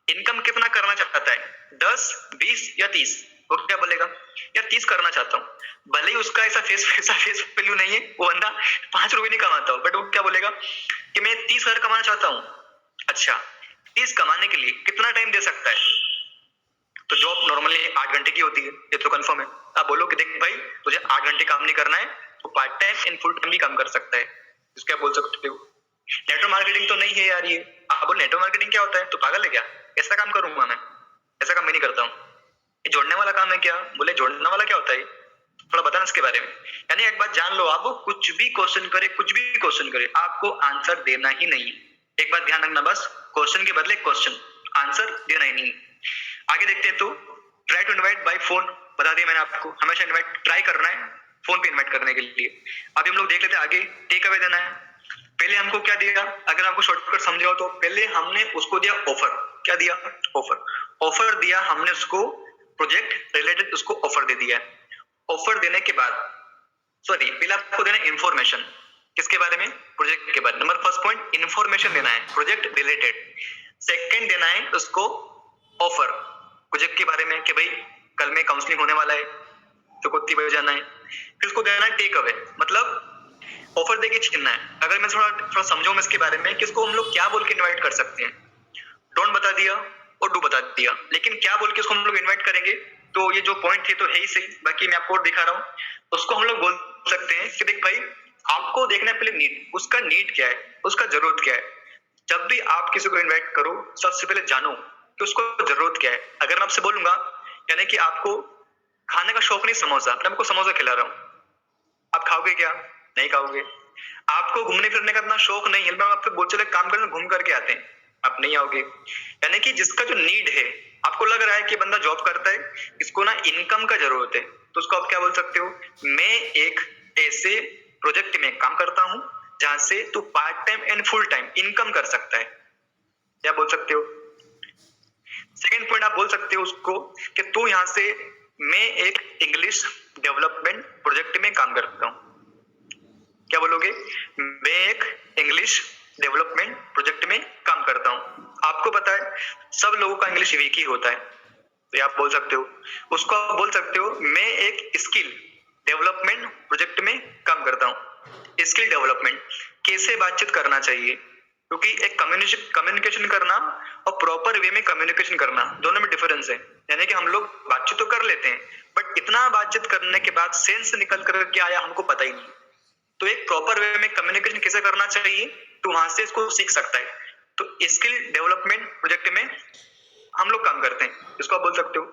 इनकम कितना करना चाहता है, 10, 20 या 30, वो क्या बोलेगा यार 30 करना चाहता हूँ। भले ही उसका ऐसा फेस वैल्यू नहीं है, वो बंदा 5 रुपए नहीं कमाता हो, बट वो क्या बोलेगा कि मैं 30,000 कमाना चाहता हूँ। अच्छा 30 कमाने के लिए कितना टाइम दे सकता है, तो जॉब नॉर्मली 8 घंटे की होती है, ये तो कंफर्म है। आप बोलो कि देख भाई तुझे 8 घंटे काम नहीं करना है, तो part time in full time भी काम कर सकता है, इसको आप बोल सकते हो। नेटवर्क मार्केटिंग तो नहीं है यार ये, आप बोल नेटवर्क मार्केटिंग क्या होता है, तो पागल है क्या, ऐसा काम करूंगा मैं, ऐसा काम मैं नहीं करता हूँ। ये जोड़ने वाला काम है क्या, बोले जोड़ने वाला क्या होता है, थोड़ा बताना इसके बारे में। यानी एक बात जान लो, आप कुछ भी क्वेश्चन करे, कुछ भी क्वेश्चन करे, आपको आंसर देना ही नहीं। एक बात ध्यान रखना, बस क्वेश्चन के बदले क्वेश्चन, आंसर देना ही नहीं। आगे देखते हैं, तो try to invite by phone, बता दिया मैंने आपको, हमेशा इनवाइट ट्राई करना है फोन पे इनवाइट करने के लिए। अभी हम लोग देख लेते हैं आगे, टेक अवे देना है। पहले हमको क्या दिया, अगर आपको शॉर्टकट समझाओ तो पहले हमने उसको दिया ऑफर, क्या दिया, ऑफर। ऑफर दिया हमने उसको, प्रोजेक्ट रिलेटेड उसको ऑफर दे दिया। ऑफर देने के बाद सॉरी पहले आपको देना इंफॉर्मेशन, किसके बारे में, प्रोजेक्ट के बारे में। नंबर फर्स्ट पॉइंट इंफॉर्मेशन देना है प्रोजेक्ट रिलेटेड। सेकंड देना है उसको ऑफर प्रोजेक्ट के बारे में कि भाई कल में काउंसलिंग होने वाला है तो कुत्ती बज जाना है। फिर उसको देना है टेक अवे, मतलब ऑफर देके छीनना है। अगर मैं थोड़ा समझाऊं मैं इसके बारे में कि इसको हम लोग क्या बोल के इनवाइट कर सकते हैं, डोंट बता दिया और डू बता दिया, लेकिन क्या बोल के उसको हम लोग इनवाइट करेंगे, तो ये जो पॉइंट थे तो है ही सही, बाकी मैं आपको और दिखा रहा हूँ। उसको हम लोग बोल सकते हैं कि देख भाई आपको देखना है पहले नीड, उसका नीड क्या है, उसका जरूरत क्या है। जब भी आप किसी को इन्वाइट करो सबसे पहले जानो कि उसको जरूरत क्या है। अगर मैं आपसे बोलूंगा यानी कि आपको खाने का शौक नहीं समोसा, मैं आपको समोसा खिला रहा हूँ, आप खाओगे क्या, नहीं खाओगे। आपको घूमने फिरने का इतना शौक नहीं है, मैं आपको बोल चले काम करने घूम करके आते हैं, आप नहीं आओगे। यानी कि जिसका जो नीड है, आपको लग रहा है कि बंदा जॉब करता है, इसको ना इनकम का जरूरत है, तो उसको आप क्या बोल सकते हो, मैं एक ऐसे प्रोजेक्ट में काम करता हूं जहां से तू part time and full time income कर सकता है, क्या बोल सकते हो। सेकेंड पॉइंट आप बोल सकते हो उसको कि तू यहां से, मैं एक इंग्लिश डेवलपमेंट प्रोजेक्ट में काम करता हूं, क्या बोलोगे, मैं एक इंग्लिश डेवलपमेंट प्रोजेक्ट में काम करता हूं। आपको पता है सब लोगों का इंग्लिश वीक ही होता है, तो आप बोल सकते हो। उसको आप बोल सकते हो मैं एक स्किल डेवलपमेंट प्रोजेक्ट में काम करता हूं। स्किल डेवलपमेंट, कैसे बातचीत करना चाहिए, क्योंकि एक कम्युनिकेशन करना और प्रॉपर वे में कम्युनिकेशन करना दोनों में डिफरेंस है। यानी कि हम लोग बातचीत तो कर लेते हैं, बट इतना बातचीत करने के बाद सेंस निकल कर क्या आया हमको पता ही नहीं। तो एक प्रॉपर वे में कम्युनिकेशन कैसे करना चाहिए, तो वहां से इसको सीख सकता है। तो स्किल डेवलपमेंट प्रोजेक्ट में हम लोग काम करते हैं, इसको आप बोल सकते हो।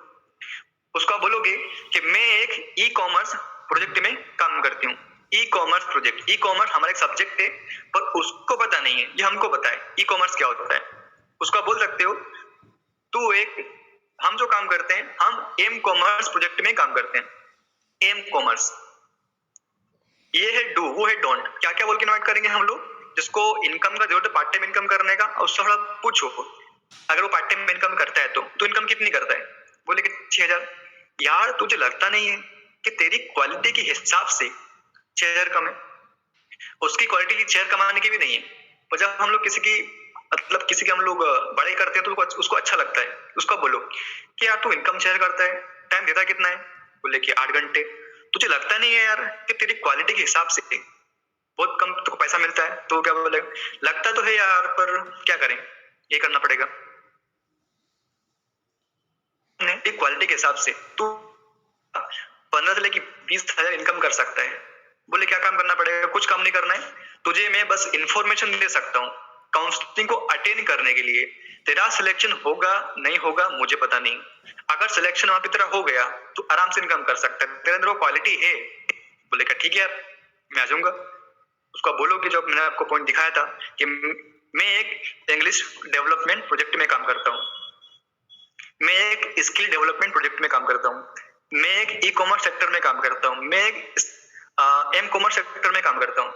उसको आप बोलोगे कि मैं एक ई कॉमर्स प्रोजेक्ट में काम करती हूँ। E commerce project, e commerce हमारा एक सब्जेक्ट है, पर उसको पता नहीं है, ये हमको पता है ई कॉमर्स क्या होता है। उसको आप बोल सकते हो तू एक, हम जो काम करते हैं हम एम कॉमर्स प्रोजेक्ट में काम करते हैं। एम कॉमर्स, ये है डू, वो है डोंट, क्या क्या बोल के इन्वाइट करेंगे हम लोग, जिसको इनकम का जरूरत है पार्ट टाइम इनकम करने का, और उससे थोड़ा पूछो अगर वो पार्ट टाइम इनकम करता है तो इनकम कितनी करता है, बोले कि 6,000। यार तुझे लगता नहीं है कि तेरी क्वालिटी के हिसाब से 6,000 कम है, उसकी क्वालिटी की 6,000 कमाने की भी नहीं है। और जब हम लोग किसी की मतलब किसी के हम लोग बड़ाई करते हैं तो उसको अच्छा लगता है। उसको बोलो कि यार तू इनकम 6,000 करता है, टाइम देता कितना है, बोले कि 8 घंटे, तुझे लगता नहीं है यार कि तेरी क्वालिटी के हिसाब से बहुत कम तुमको पैसा मिलता है, तो क्या बोले, लगता तो है यार पर क्या करें, ये करना पड़ेगा। क्वालिटी के हिसाब से तू 15 से लेके 20,000 इनकम कर सकता है। बोले क्या काम करना पड़ेगा, कुछ काम नहीं करना है तुझे, मैं बस इंफॉर्मेशन दे सकता हूँ काउंसलिंग को अटेंड करने के लिए। तेरा सिलेक्शन होगा नहीं होगा मुझे पता नहीं, अगर सिलेक्शन वहां पे तेरा हो गया तो आराम से इनकम कर सकता है, तेरे अंदर वो क्वालिटी है। बोले क्या ठीक है यार मैं आ जाऊंगा। उसको बोलो कि जो मैंने आपको पॉइंट दिखाया था कि मैं एक इंग्लिश डेवलपमेंट प्रोजेक्ट में काम करता हूँ, मैं एक स्किल डेवलपमेंट प्रोजेक्ट में काम करता हूँ, मैं एक ई कॉमर्स सेक्टर में काम करता हूँ, मैं एक एम कॉमर्स सेक्टर में काम करता हूँ।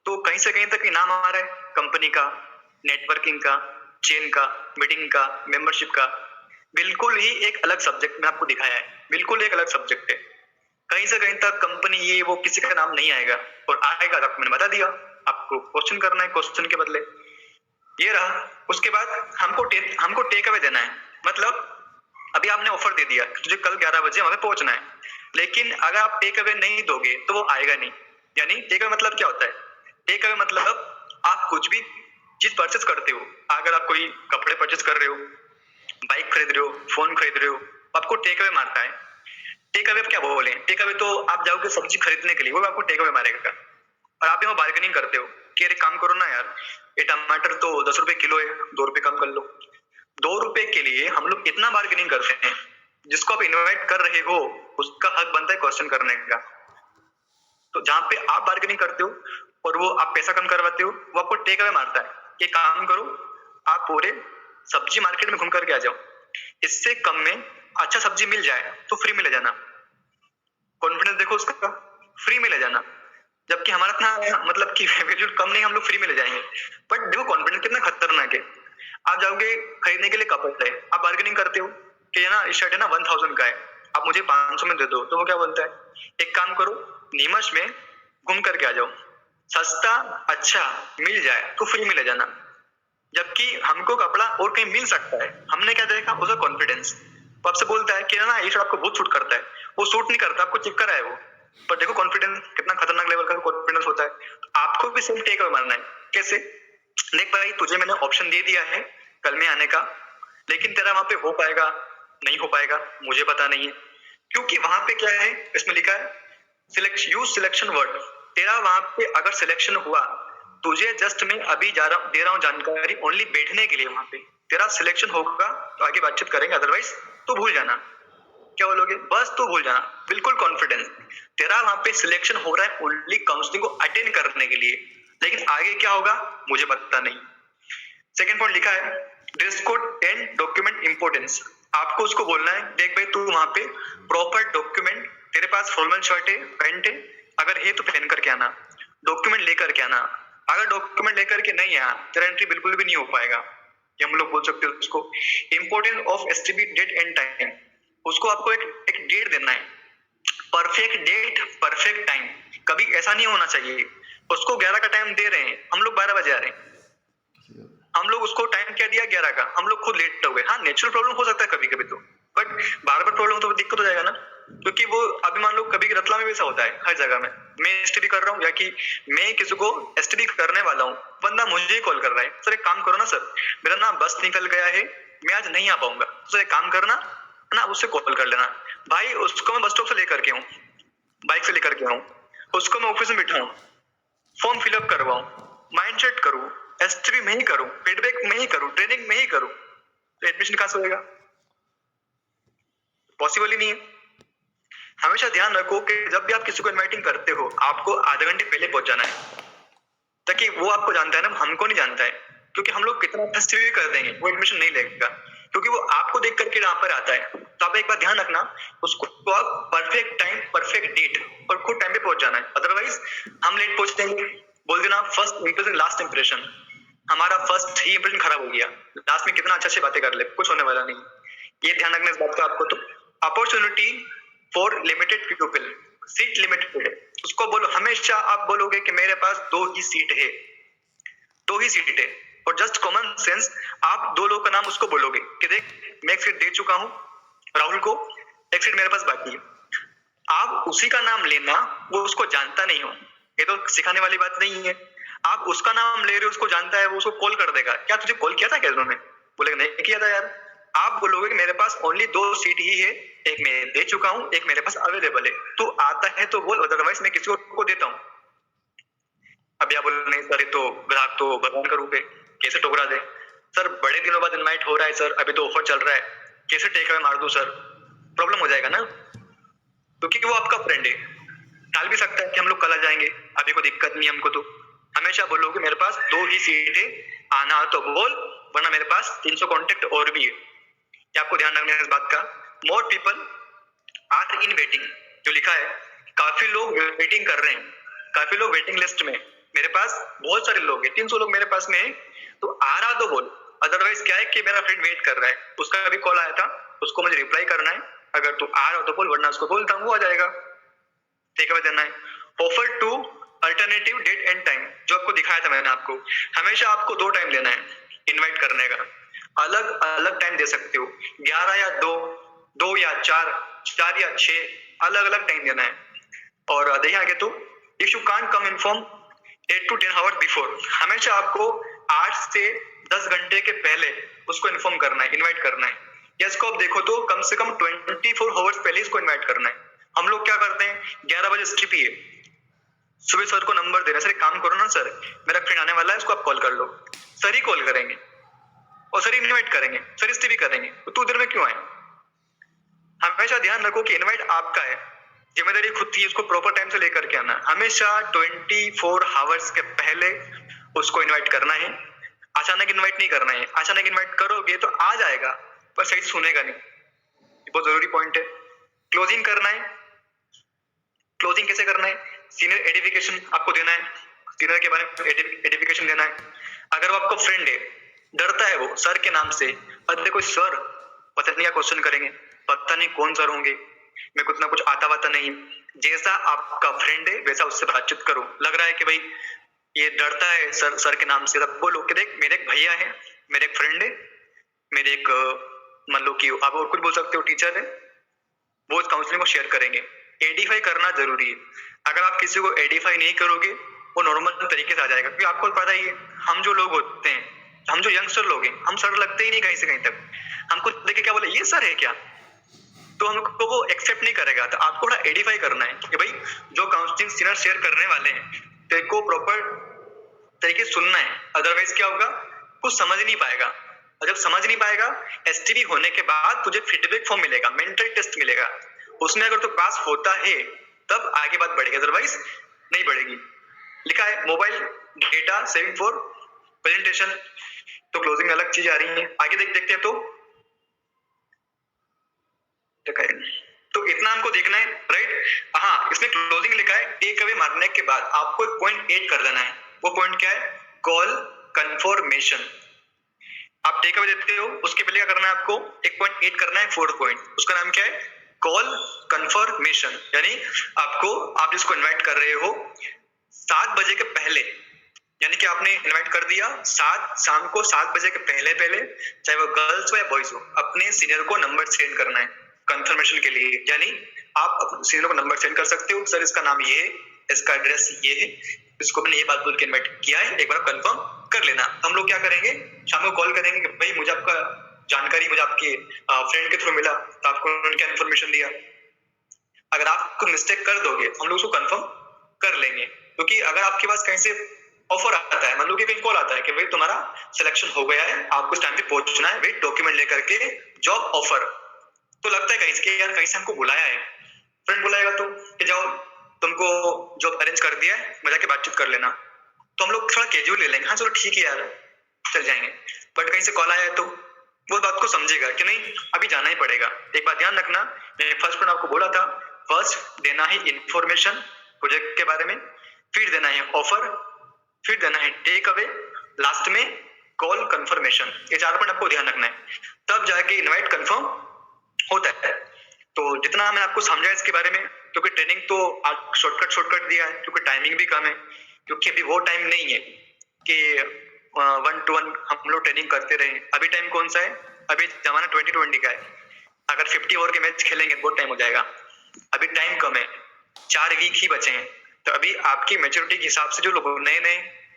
तो कहीं से कहीं तक नाम हमारा है कंपनी का, नेटवर्किंग का, चेन का, मीटिंग का, मेंबरशिप का, बिल्कुल ही एक अलग सब्जेक्ट में आपको दिखाया है, बिल्कुल एक अलग सब्जेक्ट है। कहीं से कहीं तक कंपनी ये वो किसी का नाम नहीं आएगा, और आएगा तो मैंने बता दिया, आपको क्वेश्चन करना है, क्वेश्चन के बदले ये रहा। उसके बाद हमको टेक अवे देना है, मतलब अभी आपने ऑफर दे दिया तुझे कल 11 बजे वहां पे पहुंचना है, लेकिन अगर आप टेक अवे नहीं दोगे तो वो आएगा नहीं। यानी टेक अवे मतलब क्या होता है, टेक अवे मतलब आप कुछ भी चीज परचेस करते हो, अगर आप कोई कपड़े परचेस कर रहे हो, बाइक खरीद रहे हो, फोन खरीद रहे हो, आपको टेक अवे मारता है। टेक अवे क्या बोले, टेक अवे तो आप जाओगे सब्जी खरीदने के लिए, वो आपको टेक अवे मारेगा, और आप यहाँ बार्गेनिंग करते हो कि अरे काम करो ना यार, ये टमाटर तो 10 रुपए किलो है, 2 रुपए कम कर लो। 2 रुपए के लिए हम लोग इतना बार्गेनिंग करते हैं, जिसको आप इनवाइट कर रहे हो उसका हक बनता है क्वेश्चन करने का। तो जहां पे आप बार्गेनिंग करते हो और वो आप पैसा कम करवाते हो, वो आपको टेक अवे मारता है कि काम करो, आप पूरे सब्जी मार्केट में घूम करके आ जाओ, इससे कम में अच्छा सब्जी मिल जाए तो फ्री में ले जाना। कॉन्फिडेंस देखो उसका, फ्री में ले जाना, जबकि हमारा इतना मतलब कि वैल्यू कम नहीं, हम लोग फ्री में ले जाएंगे। बट देखो कॉन्फिडेंस कितना खतरनाक है। आप जाओगे खरीदने के लिए कपड़े, आप बार्गेनिंग करते हो कि ना ये शर्ट है ना 1000 का है, आप मुझे 500 में दे दो, तो वो क्या बोलता है, एक काम करो नीमच में घूम करके आ जाओ, सस्ता अच्छा मिल जाए तो फ्री में ले जाना। जबकि हमको कपड़ा और कहीं मिल सकता है, हमने क्या देखा, उसका कॉन्फिडेंस। वो आपसे बोलता है कि ना ये शर्ट आपको बहुत सूट करता है, वो सूट नहीं करता, आपको चिपका रहा है वो। पर देखो कॉन्फिडेंस कितना खतरनाक लेवल का कॉन्फिडेंस होता है। आपको भी सेम टेक अवे मारना है। कैसे, देख भाई तुझे मैंने ऑप्शन दे दिया है कल में आने का, लेकिन तेरा वहां पे हो पाएगा नहीं हो पाएगा मुझे पता नहीं है, क्योंकि वहां पे क्या है, इसमें लिखा है यूज सिलेक्शन वर्ड। तेरा वहां पे अगर सिलेक्शन हुआ, तुझे जस्ट मैं अभी दे रहा हूँ जानकारी ओनली बैठने के लिए, वहां पे तेरा सिलेक्शन होगा तो आगे बातचीत करेंगे, अदरवाइज तो भूल जाना। क्या बोलोगे, बस तो भूल जाना, बिल्कुल कॉन्फिडेंस। तेरा वहां पे सिलेक्शन हो रहा है ओनली काउंसलिंग को अटेंड करने के लिए, लेकिन आगे क्या होगा मुझे पता नहीं। सेकंड पॉइंट लिखा है dress code and document importance. आपको उसको बोलना है, देख भाई तू वहां पे प्रॉपर डॉक्यूमेंट, तेरे पास फॉर्मल शर्ट है, पैंट है, अगर है तो पहन करके आना, डॉक्यूमेंट लेकर के आना। अगर डॉक्यूमेंट लेकर के नहीं आया, तेरा एंट्री बिल्कुल भी नहीं हो पाएगा। ये हम लोग बोल सकते हैं उसको importance of STB date and time. उसको आपको एक डेट देना है, परफेक्ट डेट परफेक्ट टाइम, कभी ऐसा नहीं होना चाहिए। उसको 11 का टाइम दे रहे हैं, हम लोग 12 बजे आ रहे हैं, हम लोग उसको टाइम क्या दिया 11 का, हम लोग खुद लेट हो गए। हाँ नेचुरल प्रॉब्लम हो सकता है कभी कभी तो, बट बार बार प्रॉब्लम तो दिक्कत हो जाएगा ना, क्योंकि वो अभी मान लो कभी रतला में भी ऐसा होता है, हर जगह में मैं एसटीडी कर रहा हूँ या कि मैं किसी को एसटीडी करने वाला हूँ, बंदा मुझे कॉल कर रहा है, सर एक काम करो ना सर, मेरा ना बस निकल गया है, मैं आज नहीं आ पाऊंगा, सर एक काम करना ना, उससे कॉल कर लेना। भाई उसको मैं बस स्टॉप से लेकर के हूँ, बाइक से लेकर के आऊँ, उसको मैं ऑफिस में बिठाऊं, फॉर्म फिलअप करवाऊं, माइंड सेट करूं, एसटीडी में ही करूं, फीडबैक में ही करूं, ट्रेनिंग में ही करूं, तो एडमिशन कहां से होएगा, पॉसिबल ही नहीं है। हमेशा ध्यान रखो कि जब भी आप किसी को इनवाइटिंग करते हो, आपको आधे घंटे पहले पहुंच जाना है, ताकि वो आपको जानता है ना, हमको नहीं जानता है, क्योंकि हम लोग कितना अच्छा भी कर देंगे वो एडमिशन नहीं लेगा, क्योंकि वो आपको देख करके यहाँ पर आता है। तो आप एक बार ध्यान रखना, उसको तो आप परफेक्ट टाइम परफेक्ट डेट और खुद टाइम पे पहुंच जाना है, अदरवाइज हम लेट पहुंचेंगे, बोल देना फर्स्ट इंप्रेशन लास्ट इंप्रेशन, हमारा फर्स्ट ही इंप्रेशन खराब हो गया, लास्ट में कितना अच्छी बातें कर ले, कुछ होने वाला नहीं। ये ध्यान रखना इस बात का आपको। तो opportunity for limited people, seat limited है, उसको बोलो, हमेशा आप बोलोगे कि मेरे पास 2 ही सीट है, 2 ही सीट है, और जस्ट कॉमन सेंस आप 2 लोगों का नाम उसको बोलोगे कि देख मैं एक सीट दे चुका हूं राहुल को, एक सीट मेरे पास बाकी है, आप उसी का नाम लेना, वो उसको जानता नहीं हो, ये तो सिखाने वाली बात नहीं है। आप उसका नाम ले रहे हो, उसको जानता है, वो उसको कॉल कर देगा, क्या तुझे कॉल किया था क्या उन्होंने? बोलेगा नहीं किया था यार। आप बोलोगे कि मेरे पास ओनली 2 सीट ही है, एक मैं दे चुका हूँ, एक मेरे पास अवेलेबल है, तू आता है तो बोल, अदरवाइज मैं किसी और को देता हूँ। अभी आप बोल नहीं सर, ये तो ग्राहक तो भगवान का रूप है, कैसे ठुकरा दे? सर बड़े दिनों बाद इनवाइट हो रहा है सर, अभी तो ऑफर चल रहा है, कैसे टेक अवे मार दूं सर? प्रॉब्लम हो जाएगा ना, क्योंकि वो आपका फ्रेंड है। टाल भी सकता है कि हम लोग कल आ जाएंगे, अभी कोई दिक्कत नहीं हमको। तो हमेशा बोलोगे मेरे पास 2 ही सीट है, आना हो तो बोल, वरना मेरे पास 300 कॉन्टेक्ट और भी है। ये आपको ध्यान रखना है इस बात का। More people are in waiting, जो लिखा है, काफी लोग वेटिंग कर रहे हैं, काफी लोग वेटिंग लिस्ट में। मेरे पास बहुत सारे लोग हैं, 300 लोग मेरे पास में है, तो आ रहा तो बोल, अदरवाइज क्या है कि मेरा फ्रेंड वेट कर रहा है, उसका अभी कॉल आया था, उसको मुझे रिप्लाई करना है, अगर तू आ रहा हो तो बोल, वरना उसको बोलता हूँ वो आ जाएगा, टेक अवे देना है। Offer to alternative date and time, जो आपको दिखाया था मैंने आपको, हमेशा आपको 2 टाइम देना है इनवाइट करने का, अलग अलग टाइम दे सकते हो, 11 या 2, 2 या 4, 4 या 6, अलग अलग टाइम देना है। और देखिए आगे, तो if you can't come inform 8 to 10 hours before, हमेशा आपको 8 से 10 घंटे के पहले उसको इन्फॉर्म करना है, इनवाइट करना है। या इसको आप देखो तो कम से कम 24 आवर्स पहले इसको इनवाइट करना है। हम लोग क्या करते हैं, 11 बजे स्ट्रिप ही है, सुबह सर को नंबर देना, सर एक काम करो ना सर, मेरा फ्रेंड आने वाला है, उसको आप कॉल कर लो। सर ही कॉल करेंगे और सर ही इनवाइट करेंगे, सर इससे भी करेंगे, तो तू इधर में क्यों आए? हमेशा ध्यान रखो कि इनवाइट आपका है, जिम्मेदारी खुद थी, उसको प्रॉपर टाइम से लेकर के आना। हमेशा 24 आवर्स के पहले उसको इनवाइट करना है, अचानक इनवाइट नहीं करना है। अचानक इनवाइट करोगे तो आ जाएगा, पर सही सुनेगा नहीं, ये बहुत जरूरी पॉइंट है। क्लोजिंग करना है, क्लोजिंग कैसे करना है? सीनियर एडिफिकेशन आपको देना है, सीनियर के बारे में एडिफिकेशन देना है। अगर वो आपको फ्रेंड है, डरता है वो सर के नाम से, अरे देखो सर पता नहीं क्या क्वेश्चन करेंगे, पता नहीं कौन सर होंगे, मेरे को इतना कुछ आता वाता नहीं, जैसा आपका फ्रेंड है वैसा उससे बातचीत करो। लग रहा है कि भाई ये डरता है सर के नाम से, तब बोलो कि देख मेरे एक भैया है, मेरे एक फ्रेंड है, मेरे एक मान लो कि आप और कुछ बोल सकते हो, टीचर है, वो इस काउंसलिंग को शेयर करेंगे। एडिफाई करना जरूरी है, अगर आप किसी को एडिफाई नहीं करोगे वो नॉर्मल तरीके से आ जाएगा, क्योंकि आपको पता ही है हम जो लोग होते हैं, हम जो यंगस्टर लोग हैं, हम सर लगते ही नहीं कहीं से कहीं तक, हमको देखे क्या बोले ये सर है क्या, तो हमको वो एक्सेप्ट नहीं करेगा। तो आपको थोड़ा एडिफाई करना है कि भाई जो काउंसलिंग सीनियर शेयर करने वाले हैं तेरे को प्रॉपर तरीके से सुनना है, अदरवाइज क्या होगा, कुछ समझ नहीं पाएगा, और जब समझ नहीं पाएगा एसटीबी होने के बाद तुझे फीडबैक फॉर्म मिलेगा, मेंटल टेस्ट मिलेगा, उसमें अगर तू पास होता है तब आगे बात बढ़ेगी, अदरवाइज नहीं बढ़ेगी। लिखा है mobile data saving for presentation, तो क्लोजिंग अलग चीज आ रही है, आगे देखते हैं। तो इतना हमको देखना है, राइट। हाँ, इसमें क्लोजिंग लिखा है, टेक अवे मारने के बाद आपको एक पॉइंट ऐड कर देना है, वो पॉइंट क्या है, कॉल कंफर्मेशन। आप टेक अवे देते हो, उसके पहले क्या करना है, आपको एक पॉइंट ऐड करना है, 4th पॉइंट, उसका नाम क्या है, कॉल कंफर्मेशन। यानी आपको, आप जिसको इनवाइट कर रहे हो 7 बजे के पहले, यानी कि आपने इनवाइट कर दिया शाम को 7 बजे के पहले चाहे वो गर्ल्स हो या बॉयज हो, अपने सीनियर को नंबर सेंड करना है कंफर्मेशन के लिए। यानी आप अपने सीनियर को नंबर सेंड कर सकते हो, सर इसका नाम ये है, इसका एड्रेस ये है, इसको मैंने ये बात बोल के इनवाइट किया है, एक बार कंफर्म कर लेना। हम लोग क्या करेंगे, शाम को कॉल करेंगे कि भाई मुझे आपका जानकारी मुझे आपके फ्रेंड के थ्रू मिला, तो आपको उन्होंने इन्फॉर्मेशन दिया। अगर आप कुछ मिस्टेक कर दोगे हम लोग उसको कंफर्म कर लेंगे, क्योंकि अगर आपके पास कहीं से ऑफर आता है, मान लो कि कहीं कॉल आता है कि भाई तुम्हारा सिलेक्शन हो गया है, आपको इस टाइम पे पहुंचना है, वेट डॉक्यूमेंट लेकर के जॉब ऑफर, तो लगता है कहीं से यार कहीं से हमको बुलाया है, फ्रेंड बुलाएगा तो कि जाओ तुमको जॉब अरेंज कर दिया है, मजा के बातचीत कर लेना, तो हम लोग थोड़ा कैजुअल ले लेंगे, हाँ चलो ठीक है यार चल जाएंगे। बट कहीं से कॉल आया है तो वो बात को समझेगा कि नहीं अभी जाना ही पड़ेगा। एक बात ध्यान रखना, मैंने फर्स्ट पॉइंट आपको बोला था, फर्स्ट देना है इंफॉर्मेशन प्रोजेक्ट के बारे में, फिर देना है ऑफर, फिर देना है टेक अवे, लास्ट में कॉल कंफर्मेशन। ये 4 पॉइंट आपको ध्यान रखना है, तब जाके इनवाइट कंफर्म होता है। तो जितना मैंने आपको समझाया इसके बारे में, क्योंकि ट्रेनिंग तो आज शॉर्टकट दिया है, क्योंकि टाइमिंग भी कम है, क्योंकि अभी वो टाइम नहीं है कि 1-to-1 हम लोग ट्रेनिंग करते रहे। अभी टाइम कौन सा है, अभी जमाना 2020 का है, अगर 50 ओवर के मैच खेलेंगे बहुत टाइम हो जाएगा, अभी टाइम कम है, 4 वीक ही बचे हैं, तो अभी आपकी मैच्योरिटी के हिसाब से जो लोग नए नए,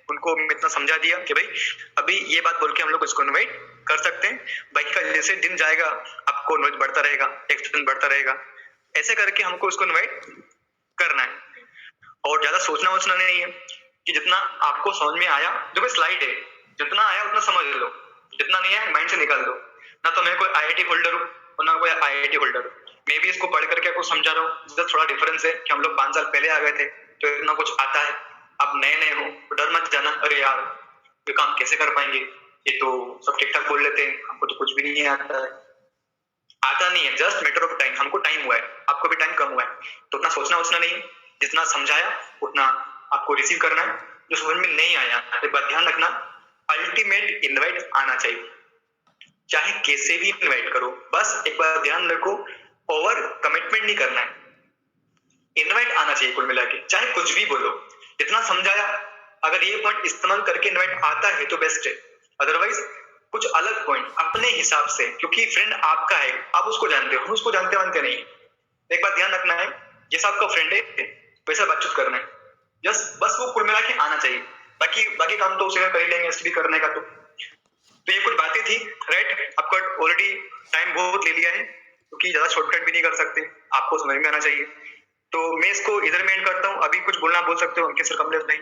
उनको मैं इतना समझा दिया कि भाई अभी ये बात बोल के हम लोग इसको इन्वाइट कर सकते हैं, बाकी का जैसे दिन जाएगा आपको इन्वाइट बढ़ता रहेगा, एक्सपेंस बढ़ता रहेगा, ऐसे करके हमको इसको इन्वाइट करना है। और ज्यादा सोचना वोचना नहीं है कि जितना आपको समझ में आया, जो कोई स्लाइड है, जितना आया उतना समझ लो, जितना नहीं है माइंड से निकाल दो। ना तो मैं कोई आईआईटी होल्डर हूँ और ना कोई आईआईटी होल्डर हूँ, मैं भी इसको पढ़ करके आपको समझा रहा हूँ। जिसका थोड़ा डिफरेंस है कि हम लोग 5 साल पहले आ गए थे तो इतना कुछ आता है, आप नए नए हो तो डर मत जाना, अरे यार ये काम कैसे कर पाएंगे, ये तो सब ठीक ठाक बोल लेते हैं, हमको तो कुछ भी नहीं आता है। आता नहीं है, जस्ट मैटर ऑफ टाइम। हमको टाइम हुआ है, आपको भी टाइम कम हुआ है, तो उतना सोचना वोचना नहीं है, जितना समझाया उतना आपको रिसीव करना है। जो समझ में नहीं आया एक बात ध्यान रखना, अल्टीमेट इनवाइट आना चाहिए, चाहे कैसे भी इनवाइट करो, बस एक बार ध्यान रखो, ओवर कमिटमेंट नहीं करना है, इनवाइट आना चाहिए कुल मिला के, चाहे कुछ भी बोलो। इतना समझाया, अगर ये पॉइंट इस्तेमाल करके इनवाइट आता है तो बेस्ट है, अदरवाइज कुछ अलग पॉइंट अपने हिसाब से, क्योंकि फ्रेंड आपका है, आप उसको जानते हो, हम उसको जानते मानते नहीं। एक बात ध्यान रखना है, जैसा आपका फ्रेंड है वैसा बातचीत करना है, बस वो कुल मिला के आना चाहिए, बाकी काम तो उसे कर ही लेंगे स्टडी करने का। तो ये कुछ बातें थी, राइट। आपका ऑलरेडी टाइम बहुत ले लिया है, क्योंकि ज्यादा शॉर्टकट भी नहीं कर सकते, आपको समझ में आना चाहिए। तो मैं इसको इधर में एंड करता हूँ, अभी कुछ बोलना बोल सकते हो अंकित सर, कमलेश भाई।